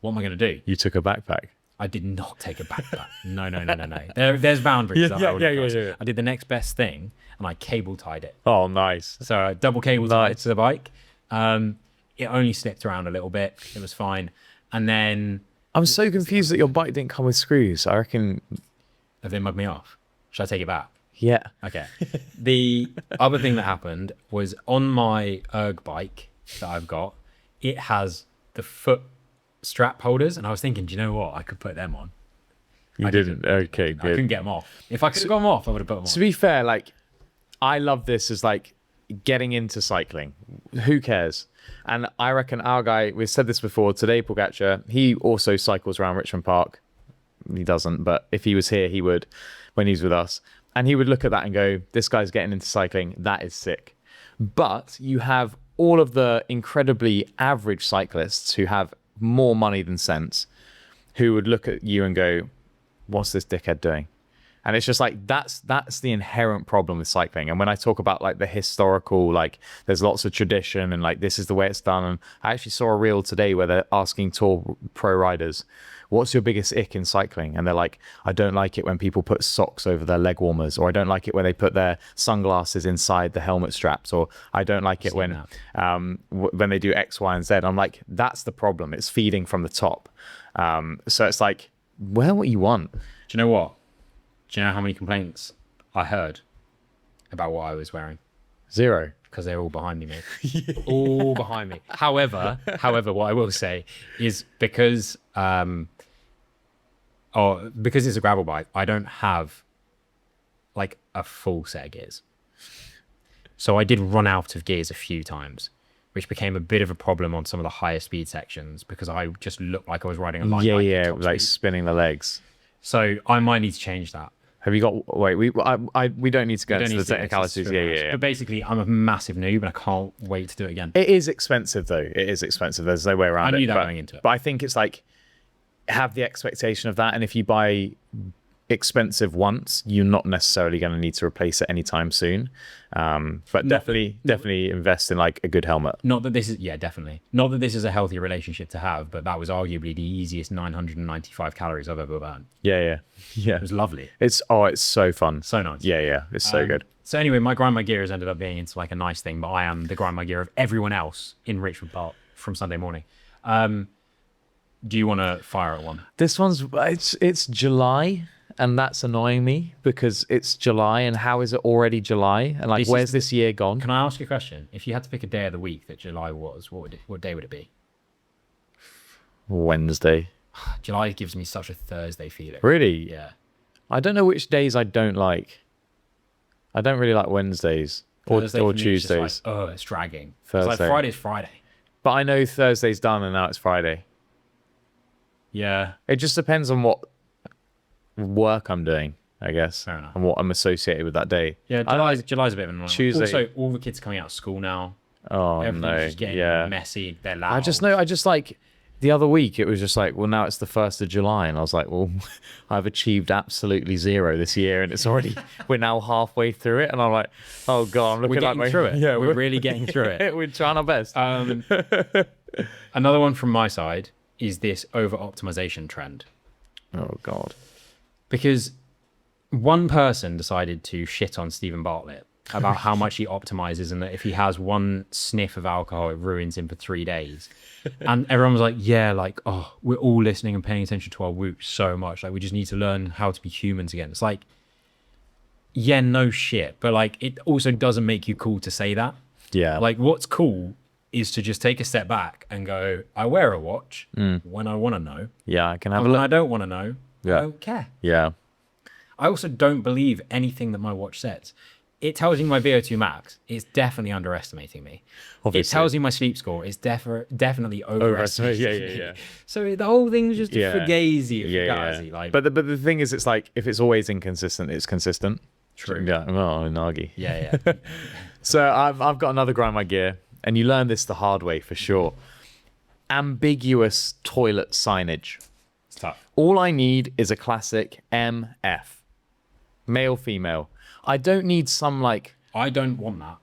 what am I going to do? You took a backpack. I did not take a backpack. No. There's boundaries. Yeah. I did the next best thing and I cable tied it. Oh, nice. So I double cable tied it to the bike. It only slipped around a little bit. It was fine. And then... I'm so confused that your bike didn't come with screws. I reckon... Have they mugged me off? Should I take it back? Yeah. Okay. The other thing that happened was on my erg bike that I've got, it has the foot strap holders, and I was thinking, do you know what? I could put them on. You didn't. Okay, good. I couldn't get them off. If I could have got them off, I would have put them on. To be fair, like, I love this as like getting into cycling. Who cares? And I reckon our guy, we've said this before, Tadej Pogačar, he also cycles around Richmond Park. He doesn't, but if he was here, he would when he's with us. And he would look at that and go, this guy's getting into cycling. That is sick. But you have all of the incredibly average cyclists who have more money than sense, who would look at you and go, what's this dickhead doing? And it's just like, that's the inherent problem with cycling. And when I talk about like the historical, like there's lots of tradition and like this is the way it's done. And I actually saw a reel today where they're asking Tour pro riders, what's your biggest ick in cycling? And they're like, I don't like it when people put socks over their leg warmers, or I don't like it when they put their sunglasses inside the helmet straps, or I don't like it when they do X, Y, and Z. I'm like, that's the problem. It's feeding from the top. So it's like, wear what you want. Do you know what? Do you know how many complaints I heard about what I was wearing? 0. Because they're all behind me, mate. All behind me. However, what I will say is because it's a gravel bike, I don't have like a full set of gears. So I did run out of gears a few times, which became a bit of a problem on some of the higher speed sections because I just looked like I was riding a light bike. Yeah, like spinning the legs. So I might need to change that. Have you got? Wait, we don't need to go into the technicalities. Yeah. But basically, I'm a massive noob, and I can't wait to do it again. It is expensive, though. It is expensive. There's no way around it. I knew that going into it. But I think it's like have the expectation of that, and if you buy expensive once, you're not necessarily going to need to replace it anytime soon. But definitely invest in like a good helmet. Not that this is definitely not that this is a healthy relationship to have, but that was arguably the easiest 995 calories I've ever burned. Yeah. It was lovely. It's so fun. So nice. Yeah. It's so good. So anyway, my grind my gear has ended up being into like a nice thing, but I am the grind my gear of everyone else in Richmond Park from Sunday morning. Do you want to fire at one? This one's it's July. And that's annoying me because it's July, and how is it already July? And like, where's this year gone? Can I ask you a question? If you had to pick a day of the week that July was, what day would it be? Wednesday. July gives me such a Thursday feeling. Really? Yeah. I don't know which days I don't like. I don't really like Wednesdays or Tuesdays. Like, it's dragging. Thursday. It's like Friday's Friday. But I know Thursday's done and now it's Friday. Yeah. It just depends on what work I'm doing, I guess. Fair enough. And what I'm associated with that day. Yeah, July's a bit of an annoying. Tuesday. Also, all the kids coming out of school now. Oh, everything's just getting messy. They're loud. I just like the other week it was just like, well, now it's the 1st of July, and I was like, well, I've achieved absolutely 0 this year, and it's already we're now halfway through it, and I'm like, oh god, I'm looking through it. Yeah, we're really getting through it. We're trying our best. Another one from my side is this over optimization trend. Oh god. Because one person decided to shit on Stephen Bartlett about how much he optimizes and that if he has one sniff of alcohol, it ruins him for 3 days. And everyone was like, yeah, like, oh, we're all listening and paying attention to our whoops so much. Like, we just need to learn how to be humans again. It's like, yeah, no shit. But like, it also doesn't make you cool to say that. Yeah. Like, what's cool is to just take a step back and go, I wear a watch when I want to know. Yeah, I can have and a look. When I don't want to know. Yeah. I don't care. Yeah. I also don't believe anything that my watch says. it tells you my VO2 max. It's definitely underestimating me. Obviously. It tells you my sleep score. It's definitely overestimating me. Yeah. So the whole thing's just a fugazi. Like, but the thing is, it's like if it's always inconsistent, it's consistent. True. Yeah. Oh, Nagi. Yeah. So I've got another grind my gear, and you learn this the hard way for sure. Ambiguous toilet signage. It's tough. All I need is a classic MF. Male, female. I don't need some like... I don't want that.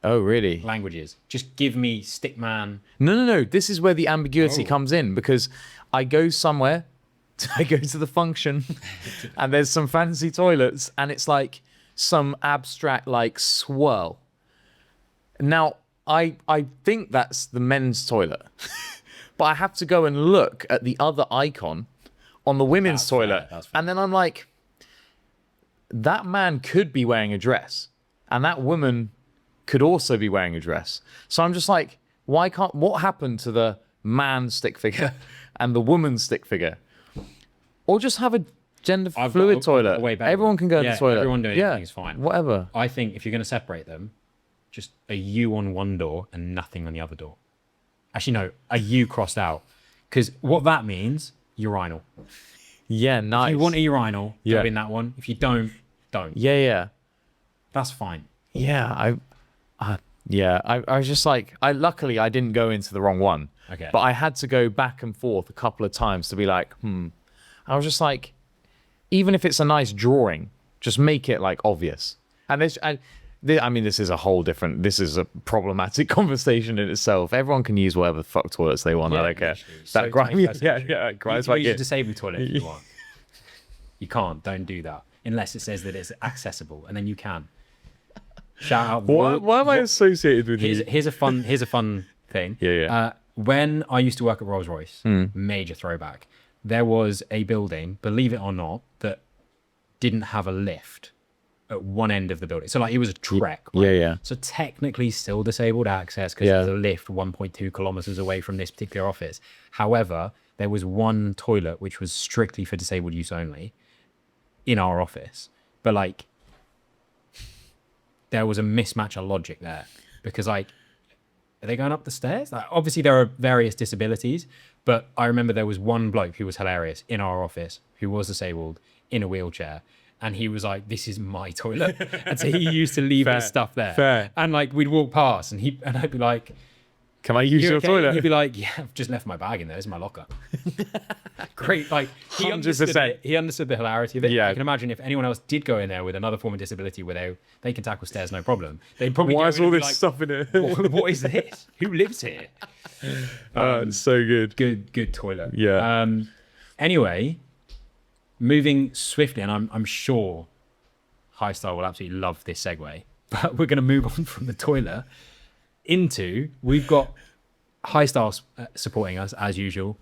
Oh, really? Languages. Just give me stickman. No. This is where the ambiguity comes in, because I go somewhere, I go to the function, and there's some fancy toilets, and it's like some abstract like swirl. Now, I think that's the men's toilet, but I have to go and look at the other icon on the women's toilet. And then I'm like, that man could be wearing a dress, and that woman could also be wearing a dress. So I'm just like, what happened to the man stick figure and the woman stick figure? Or just have a gender fluid toilet. Everyone can go in the toilet. Everyone doing anything is fine. Whatever. I think if you're going to separate them, just a U on one door and nothing on the other door. Actually, no, a U crossed out. Because what that means, urinal. Yeah, nice. If you want a urinal, go in that one. If you don't. Yeah. That's fine. Yeah, I was just like, luckily I didn't go into the wrong one. Okay. But I had to go back and forth a couple of times to be like, I was just like, even if it's a nice drawing, just make it like obvious. And this is a whole different, this is a problematic conversation in itself. Everyone can use whatever the fuck toilets they want. I don't care. That grimy, grinds my gear. You use a disabled toilet if you want. You can't. Don't do that unless it says that it's accessible, and then you can. Shout out. Why am I associated with you? Here's a fun thing. Yeah. When I used to work at Rolls-Royce, major throwback, there was a building, believe it or not, that didn't have a lift at one end of the building. So like it was a trek. Right? Yeah. So technically still disabled access because there's a lift 1.2 kilometers away from this particular office. However, there was one toilet which was strictly for disabled use only in our office. But like, there was a mismatch of logic there because like, are they going up the stairs? Like, obviously there are various disabilities, but I remember there was one bloke who was hilarious in our office who was disabled in a wheelchair. And he was like, this is my toilet. And so he used to leave his stuff there. Fair. And like, we'd walk past and I'd be like, can I use your toilet? And he'd be like, yeah, I've just left my bag in there. It's my locker. Great. Like he understood the hilarity of it. Yeah. I can imagine if anyone else did go in there with another form of disability where they can tackle stairs, no problem. They'd probably why is all this stuff in it? What is this? Who lives here? It's so good. Good toilet. Yeah. Anyway, moving swiftly, and I'm sure High Style will absolutely love this segue, but we're going to move on from the toilet into, we've got High Style supporting us as usual.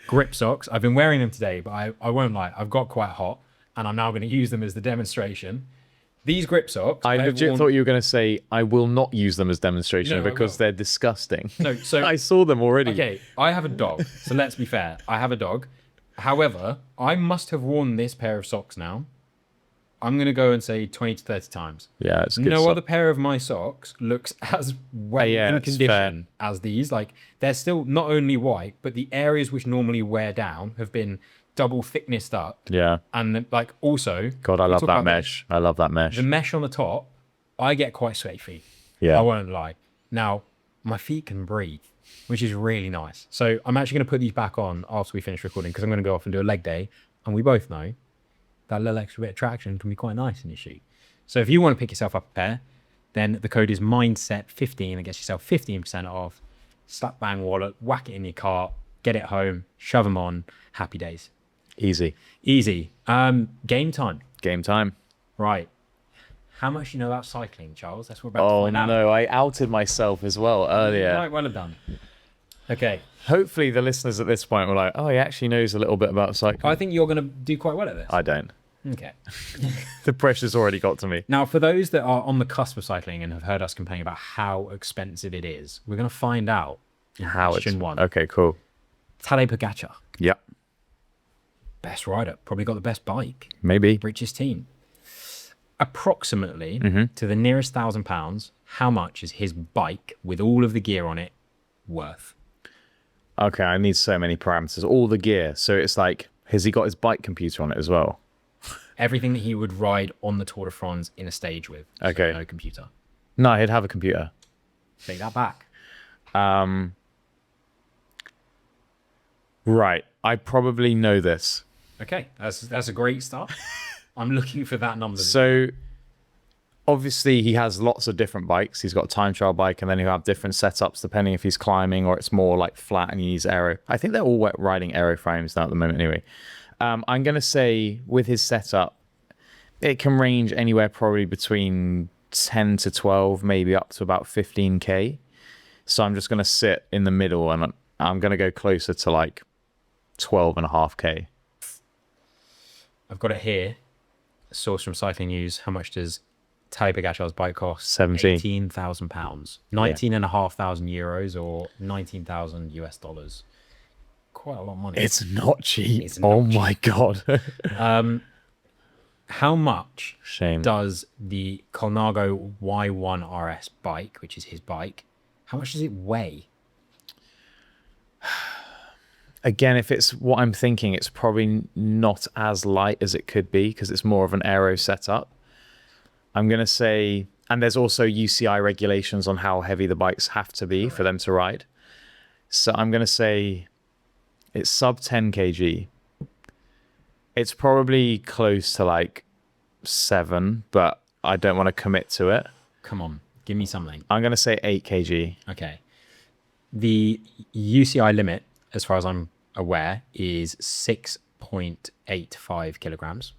Grip socks. I've been wearing them today, but I won't lie, I've got quite hot, and I'm now going to use them as the demonstration. These grip socks. I legit thought you were going to say, I will not use them as demonstration because they're disgusting. No, so I saw them already. Okay, I have a dog, so let's be fair. I have a dog. However, I must have worn this pair of socks now. I'm going to go and say 20 to 30 times. Yeah, it's good. No other pair of my socks looks as well in condition as these. Like, they're still not only white, but the areas which normally wear down have been double thicknessed up. Yeah. And like also... God, I love that mesh. I love that mesh. The mesh on the top, I get quite sweaty feet. Yeah. I won't lie. Now, my feet can breathe, which is really nice. So I'm actually going to put these back on after we finish recording because I'm going to go off and do a leg day. And we both know that little extra bit of traction can be quite nice in your shoe. So if you want to pick yourself up a pair, then the code is MindSet15 and gets yourself 15% off. Slap bang wallet, whack it in your cart, get it home, shove them on. Happy days. Easy. Game time. Game time. Right. How much do you know about cycling, Charles? That's what we're about to find out. No, I outed myself as well earlier. Right, well done. Okay. Hopefully the listeners at this point were like, oh, he actually knows a little bit about cycling. I think you're going to do quite well at this. I don't. Okay. The pressure's already got to me. Now, for those that are on the cusp of cycling and have heard us complain about how expensive it is, we're going to find out in question one. Okay, cool. Tadej Pogačar. Yep. Best rider. Probably got the best bike. Maybe. Richest team. approximately, to the nearest £1,000, how much is his bike with all of the gear on it worth? Okay, I need so many parameters. All the gear. So it's like, has he got his bike computer on it as well? Everything that he would ride on the Tour de France in a stage with. Okay. So no computer. No, he'd have a computer. Take that back. Right. I probably know this. Okay, that's a great start. I'm looking for that number. So obviously he has lots of different bikes. He's got a time trial bike, and then he'll have different setups depending if he's climbing or it's more like flat and he needs aero. I think they're all riding aero frames now at the moment anyway. I'm going to say with his setup, it can range anywhere probably between 10 to 12, maybe up to about 15K. So I'm just going to sit in the middle, and I'm going to go closer to like 12.5K. I've got it here. A source from Cycling News. How much does Tadej Pogačar's bike cost? £17,000. €19,500 or 19,000 US dollars. Quite a lot of money. It's not cheap. My God. How much Shame. does the Colnago Y1 RS bike, which is his bike, how much does it weigh? Again, if it's what I'm thinking, it's probably not as light as it could be because it's more of an aero setup. I'm going to say, and there's also UCI regulations on how heavy the bikes have to be for them to ride. So I'm going to say it's sub 10 kg. It's probably close to like 7, but I don't want to commit to it. Come on, give me something. I'm going to say 8 kg. Okay. The UCI limit, as far as I'm aware, is 6.85 kilograms,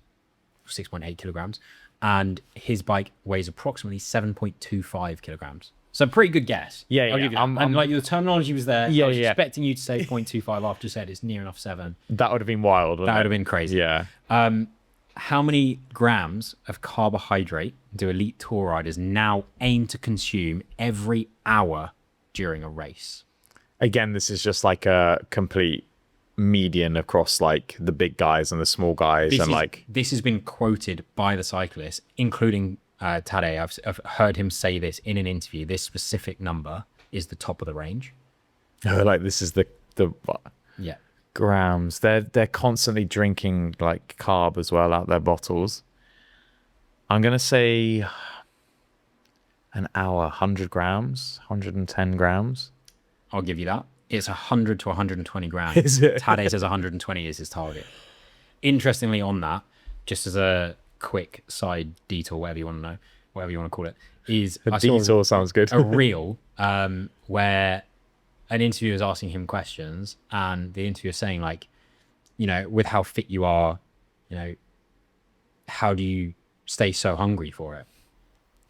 6.8 kilograms. And his bike weighs approximately 7.25 kilograms. So pretty good guess. Yeah. And like the terminology was there. Yeah, I was expecting you to say 0.25 after you said it's near enough 7. That would have been wild. That would have been crazy. Yeah. How many grams of carbohydrate do elite tour riders now aim to consume every hour during a race? Again, this is just like a complete median across like the big guys and the small guys. This has been quoted by the cyclists, including Tadej. I've heard him say this in an interview. This specific number is the top of the range. Like this is the yeah grams. They're constantly drinking like carb as well out their bottles. I'm gonna say an hour, 100 grams, 110 grams. I'll give you that. It's 100 to 120 grams. Is it? Tadej says 120 is his target. Interestingly, on that, just as a quick side detour, whatever you want to know, whatever you want to call it, is a detour sounds good. A reel where an interviewer is asking him questions, and the interviewer is saying, like, you know, with how fit you are, you know, how do you stay so hungry for it?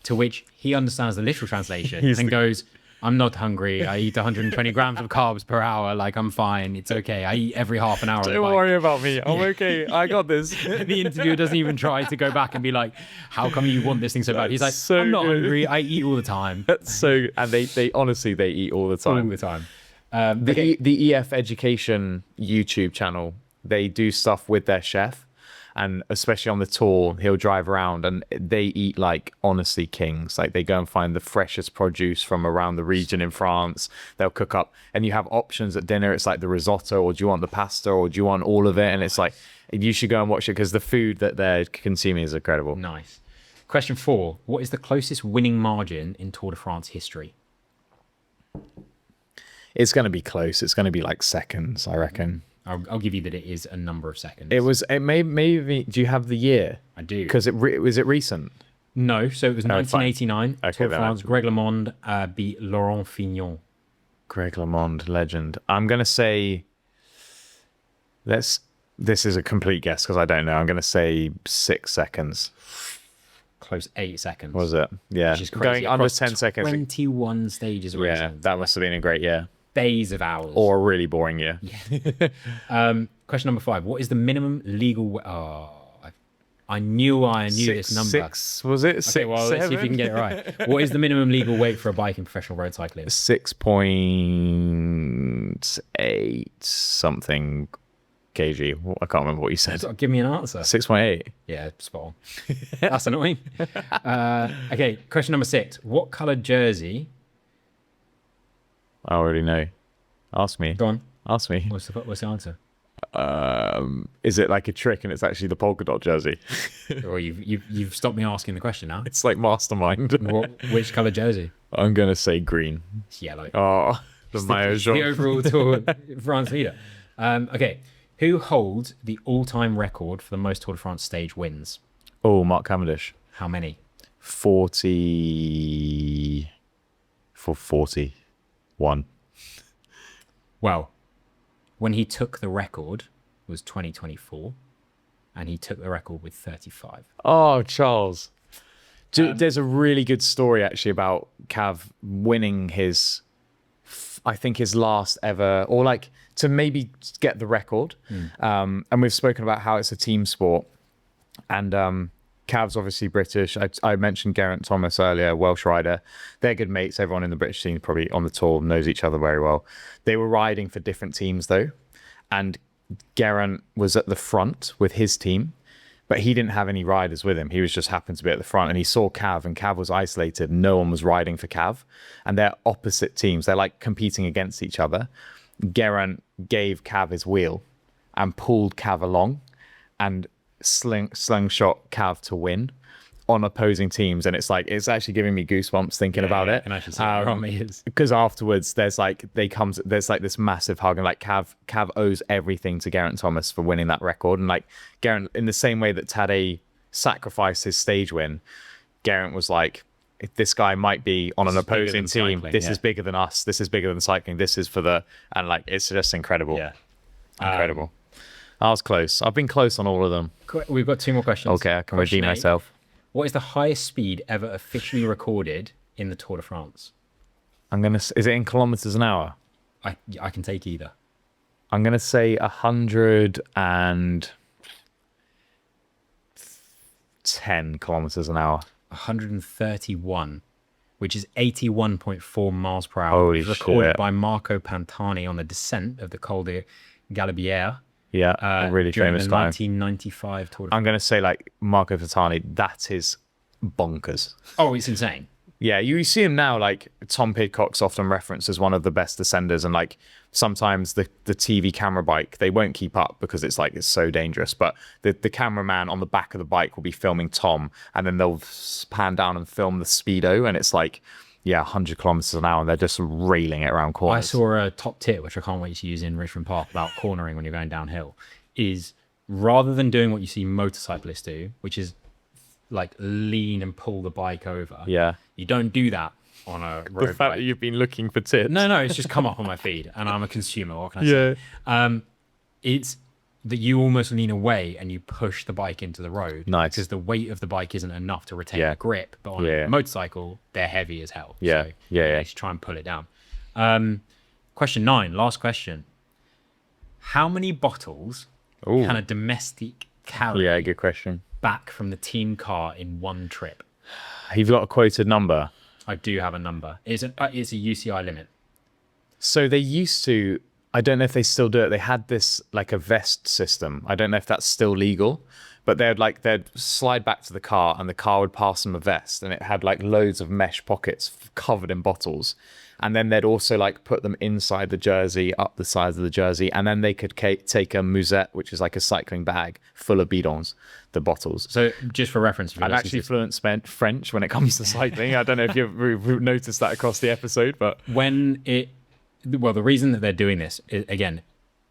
To which he understands the literal translation and goes, I'm not hungry. I eat 120 grams of carbs per hour. Like, I'm fine. It's okay. I eat every half an hour. Don't worry about me. I'm okay. I got this. The interviewer doesn't even try to go back and be like, how come you want this thing so bad? He's like, I'm not hungry. I eat all the time. That's so, and they honestly, they eat all the time. All the time. The EF Education YouTube channel, they do stuff with their chef. And especially on the tour, he'll drive around and they eat like honestly kings. Like they go and find the freshest produce from around the region in France. They'll cook up, and you have options at dinner. It's like the risotto, or do you want the pasta, or do you want all of it? And it's like, you should go and watch it because the food that they're consuming is incredible. Nice. Question 4. What is the closest winning margin in Tour de France history? It's going to be close. It's going to be like seconds, I reckon. I'll give you that it is a number of seconds. It may maybe. Do you have the year? I do. Because was it recent? No, so it was 1989. Okay, Tour de France. Greg LeMond beat Laurent Fignon. Greg LeMond, legend. I'm gonna say. This is a complete guess because I don't know. I'm gonna say 6 seconds. Close 8 seconds. Was it? Yeah. Which is crazy. Going under 10 seconds. 21 stages of racing. Yeah, that must have been a great year. Days of hours. Or a really boring year. Yeah. Question number 5. What is the minimum legal... I knew this number. 6, was it? 6, well, 7? let's see if you can get it right. What is the minimum legal weight for a bike in professional road cycling? 6.8 something kg. I can't remember what you said. Give me an answer. 6.8. Yeah, spot on. That's annoying. Okay, question number 6. What coloured jersey? I already know. Ask me. Go on. Ask me. What's the answer? Is it like a trick and it's actually the polka dot jersey? Or you've stopped me asking the question now. It's like mastermind. Which colour jersey? I'm gonna say green. It's yellow. Oh, the maillot jaune. The overall Tour de France leader. Okay, who holds the all-time record for the most Tour de France stage wins? Oh, Mark Cavendish. How many? 41. Well, when he took the record was 2024, and he took the record with 35. Oh, Charles. There's a really good story actually about Cav winning his, I think his last ever, or like to maybe get the record. And we've spoken about how it's a team sport. And Cav's obviously British. I mentioned Geraint Thomas earlier, Welsh rider. They're good mates. Everyone in the British team probably on the tour knows each other very well. They were riding for different teams though. And Geraint was at the front with his team, but he didn't have any riders with him. He was just happened to be at the front, and he saw Cav, and Cav was isolated. No one was riding for Cav, and they're opposite teams. They're like competing against each other. Geraint gave Cav his wheel and pulled Cav along and slingshot Cav to win on opposing teams. And it's actually giving me goosebumps thinking about it. And actually see how wrong he is. Because afterwards there's like this massive hug, and like Cav owes everything to Geraint Thomas for winning that record. And like Geraint, in the same way that Tadej sacrificed his stage win, Geraint was like, if this guy might be on an opposing team, this is bigger than us, this is bigger than cycling, this is for the, and like it's just incredible. Incredible. I was close. I've been close on all of them. We've got 2 more questions. Okay, I can redeem myself. What is the highest speed ever officially recorded in the Tour de France? Is it in kilometers an hour? I can take either. I'm gonna say 110 kilometers an hour. 131, which is 81.4 miles per hour. Holy recorded shit. by Marco Pantani on the descent of the Col de Galibier. Yeah, a really famous the time. 1995 Tour de France. I'm going to say like Marco Pantani, that is bonkers. Oh, it's insane. Yeah, you see him now, like Tom Pidcock's often referenced as one of the best descenders, and like sometimes the TV camera bike, they won't keep up because it's so dangerous, but the cameraman on the back of the bike will be filming Tom, and then they'll pan down and film the speedo, and it's like, 100 kilometers an hour, and they're just railing it around corners. I saw a top tip, which I can't wait to use in Richmond Park about cornering when you're going downhill, is rather than doing what you see motorcyclists do, which is like lean and pull the bike over. Yeah. You don't do that on a road The fact that you've been looking for tips. No, it's just come up on my feed, and I'm a consumer. What can I say? It's that you almost lean away and you push the bike into the road. Nice. Because the weight of the bike isn't enough to retain the grip. But on a motorcycle, they're heavy as hell. Yeah. So you should try and pull it down. Question 9, last question. How many bottles can a domestic carry good question. back from the team car in one trip? You've got a quoted number. I do have a number. It's a UCI limit. So they used to, I don't know if they still do it. They had this like a vest system. I don't know if that's still legal, but they'd slide back to the car, and the car would pass them a vest, and it had like loads of mesh pockets covered in bottles. And then they'd also like put them inside the jersey, up the sides of the jersey, and then they could take a musette, which is like a cycling bag full of bidons, the bottles. So just for reference, I'm actually fluent French when it comes to cycling. I don't know if you've noticed that across the episode, but the reason that they're doing this is, again,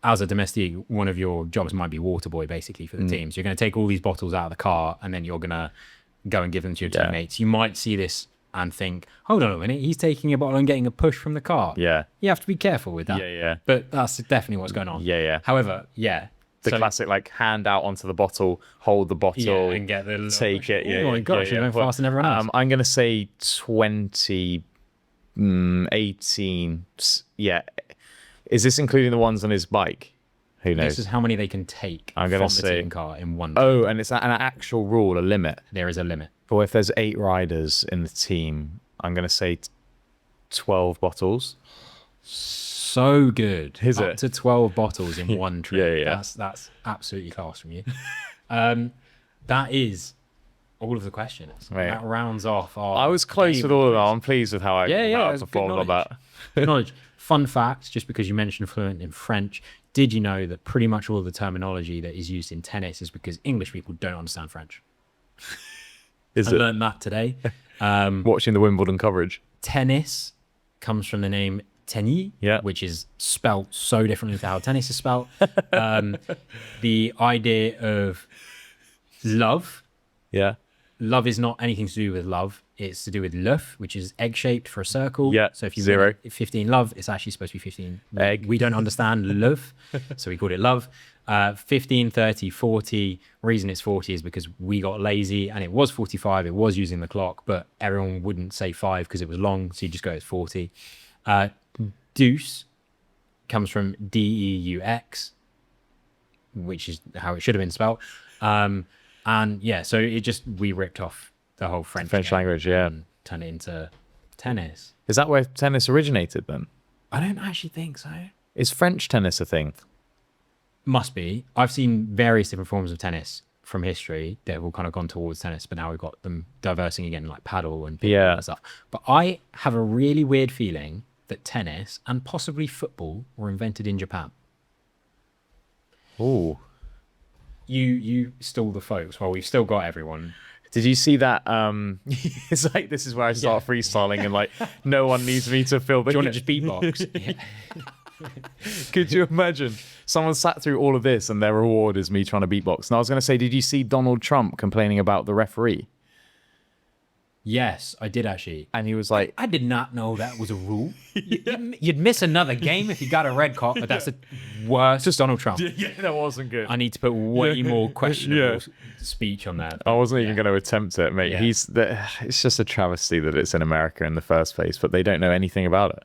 as a domestique, one of your jobs might be water boy basically for the teams. You're going to take all these bottles out of the car, and then you're going to go and give them to your teammates. You might see this and think, hold on a minute, he's taking a bottle and getting a push from the car. Yeah. You have to be careful with that. Yeah. But that's definitely what's going on. Yeah. However, the classic like hand out onto the bottle, hold the bottle, and get the take it. Oh my gosh, you're going faster than everyone else. I'm going to say 20, 18. Yeah. Is this including the ones on his bike? Who knows? This is how many they can take from the team car in one trip. Oh, and it's an actual rule, a limit. There is a limit. Or if there's 8 riders in the team, I'm going to say 12 bottles. So good. Is Up it? to 12 bottles in one trip. Yeah. That's absolutely class from you. That is all of the questions. Right. That rounds off our... I was close with all of that. I'm pleased with how I performed on that. Good knowledge. Fun fact, just because you mentioned fluent in French, did you know that pretty much all of the terminology that is used in tennis is because English people don't understand French? I learned that today. Watching the Wimbledon coverage. Tennis comes from the name tennis, which is spelt so differently to how tennis is spelt. The idea of love. Yeah. Love is not anything to do with love. It's to do with l'œuf, which is egg-shaped for a circle. Yeah, so if you 0. 15 love, it's actually supposed to be 15 egg. We don't understand l'œuf, so we called it love. 15, 30, 40. Reason it's 40 is because we got lazy and it was 45. It was using the clock, but everyone wouldn't say 5 because it was long, so you just go it's 40. Deuce comes from D-E-U-X, which is how it should have been spelled. And yeah, so we ripped off the whole French language, and turned it into tennis. Is that where tennis originated then? I don't actually think so. Is French tennis a thing? Must be. I've seen various different forms of tennis from history that have all kind of gone towards tennis, but now we've got them diversing again, like paddle and stuff. But I have a really weird feeling that tennis and possibly football were invented in Japan. Ooh. You stole the folks. Well, we've still got everyone. Did you see that? It's like, this is where I start freestyling and like, no one needs me to fill the... Do you want to just beatbox? Could you imagine? Someone sat through all of this and their reward is me trying to beatbox. And I was going to say, did you see Donald Trump complaining about the referee? Yes, I did actually. And he was like... I did not know that was a rule. You'd miss another game if you got a red card. That's the worst. Just Donald Trump. Yeah, that wasn't good. I need to put way more questionable speech on that. I wasn't even going to attempt it, mate. Yeah. It's just a travesty that it's in America in the first place, but they don't know anything about it.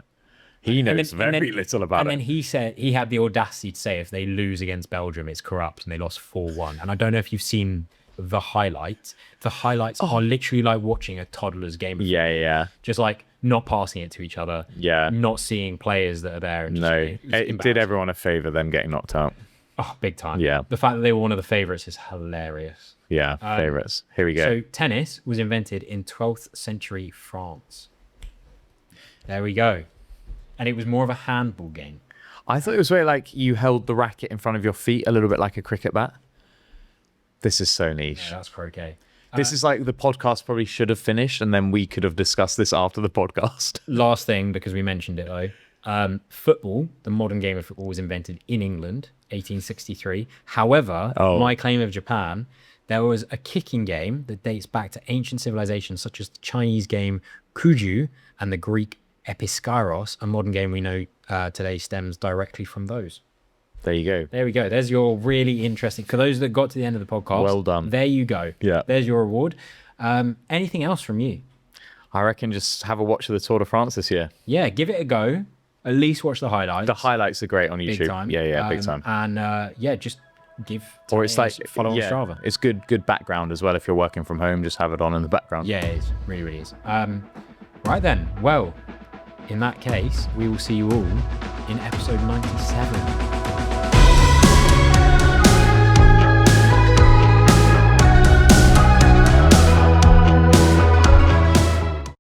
He knows very little about it. And then he said he had the audacity to say if they lose against Belgium, it's corrupt, and they lost 4-1. And I don't know if you've seen the highlights. The highlights are literally like watching a toddler's game. Yeah. Just like not passing it to each other. Yeah. Not seeing players that are there. And it did everyone a favor, them getting knocked out. Oh, big time. Yeah. The fact that they were one of the favorites is hilarious. Yeah, favorites. Here we go. So tennis was invented in 12th century France. There we go. And it was more of a handball game. I thought it was where like you held the racket in front of your feet a little bit like a cricket bat. This is so niche. Yeah, that's croquet. This is like the podcast probably should have finished and then we could have discussed this after the podcast. Last thing, because we mentioned it though. Football, the modern game of football, was invented in England, 1863. However, my claim of Japan, there was a kicking game that dates back to ancient civilizations such as the Chinese game Kuju and the Greek Episkairos. A modern game we know today stems directly from those. There you go. There we go. There's your really interesting... For those that got to the end of the podcast... Well done. There you go. Yeah. There's your reward. Anything else from you? I reckon just have a watch of the Tour de France this year. Yeah, give it a go. At least watch the highlights. The highlights are great on YouTube. Big time. Yeah, big time. And just give... Or it's like... Follow on Strava. It's good background as well. If you're working from home, just have it on in the background. Yeah, it is. Really, really is. Right then. Well, in that case, we will see you all in episode 97.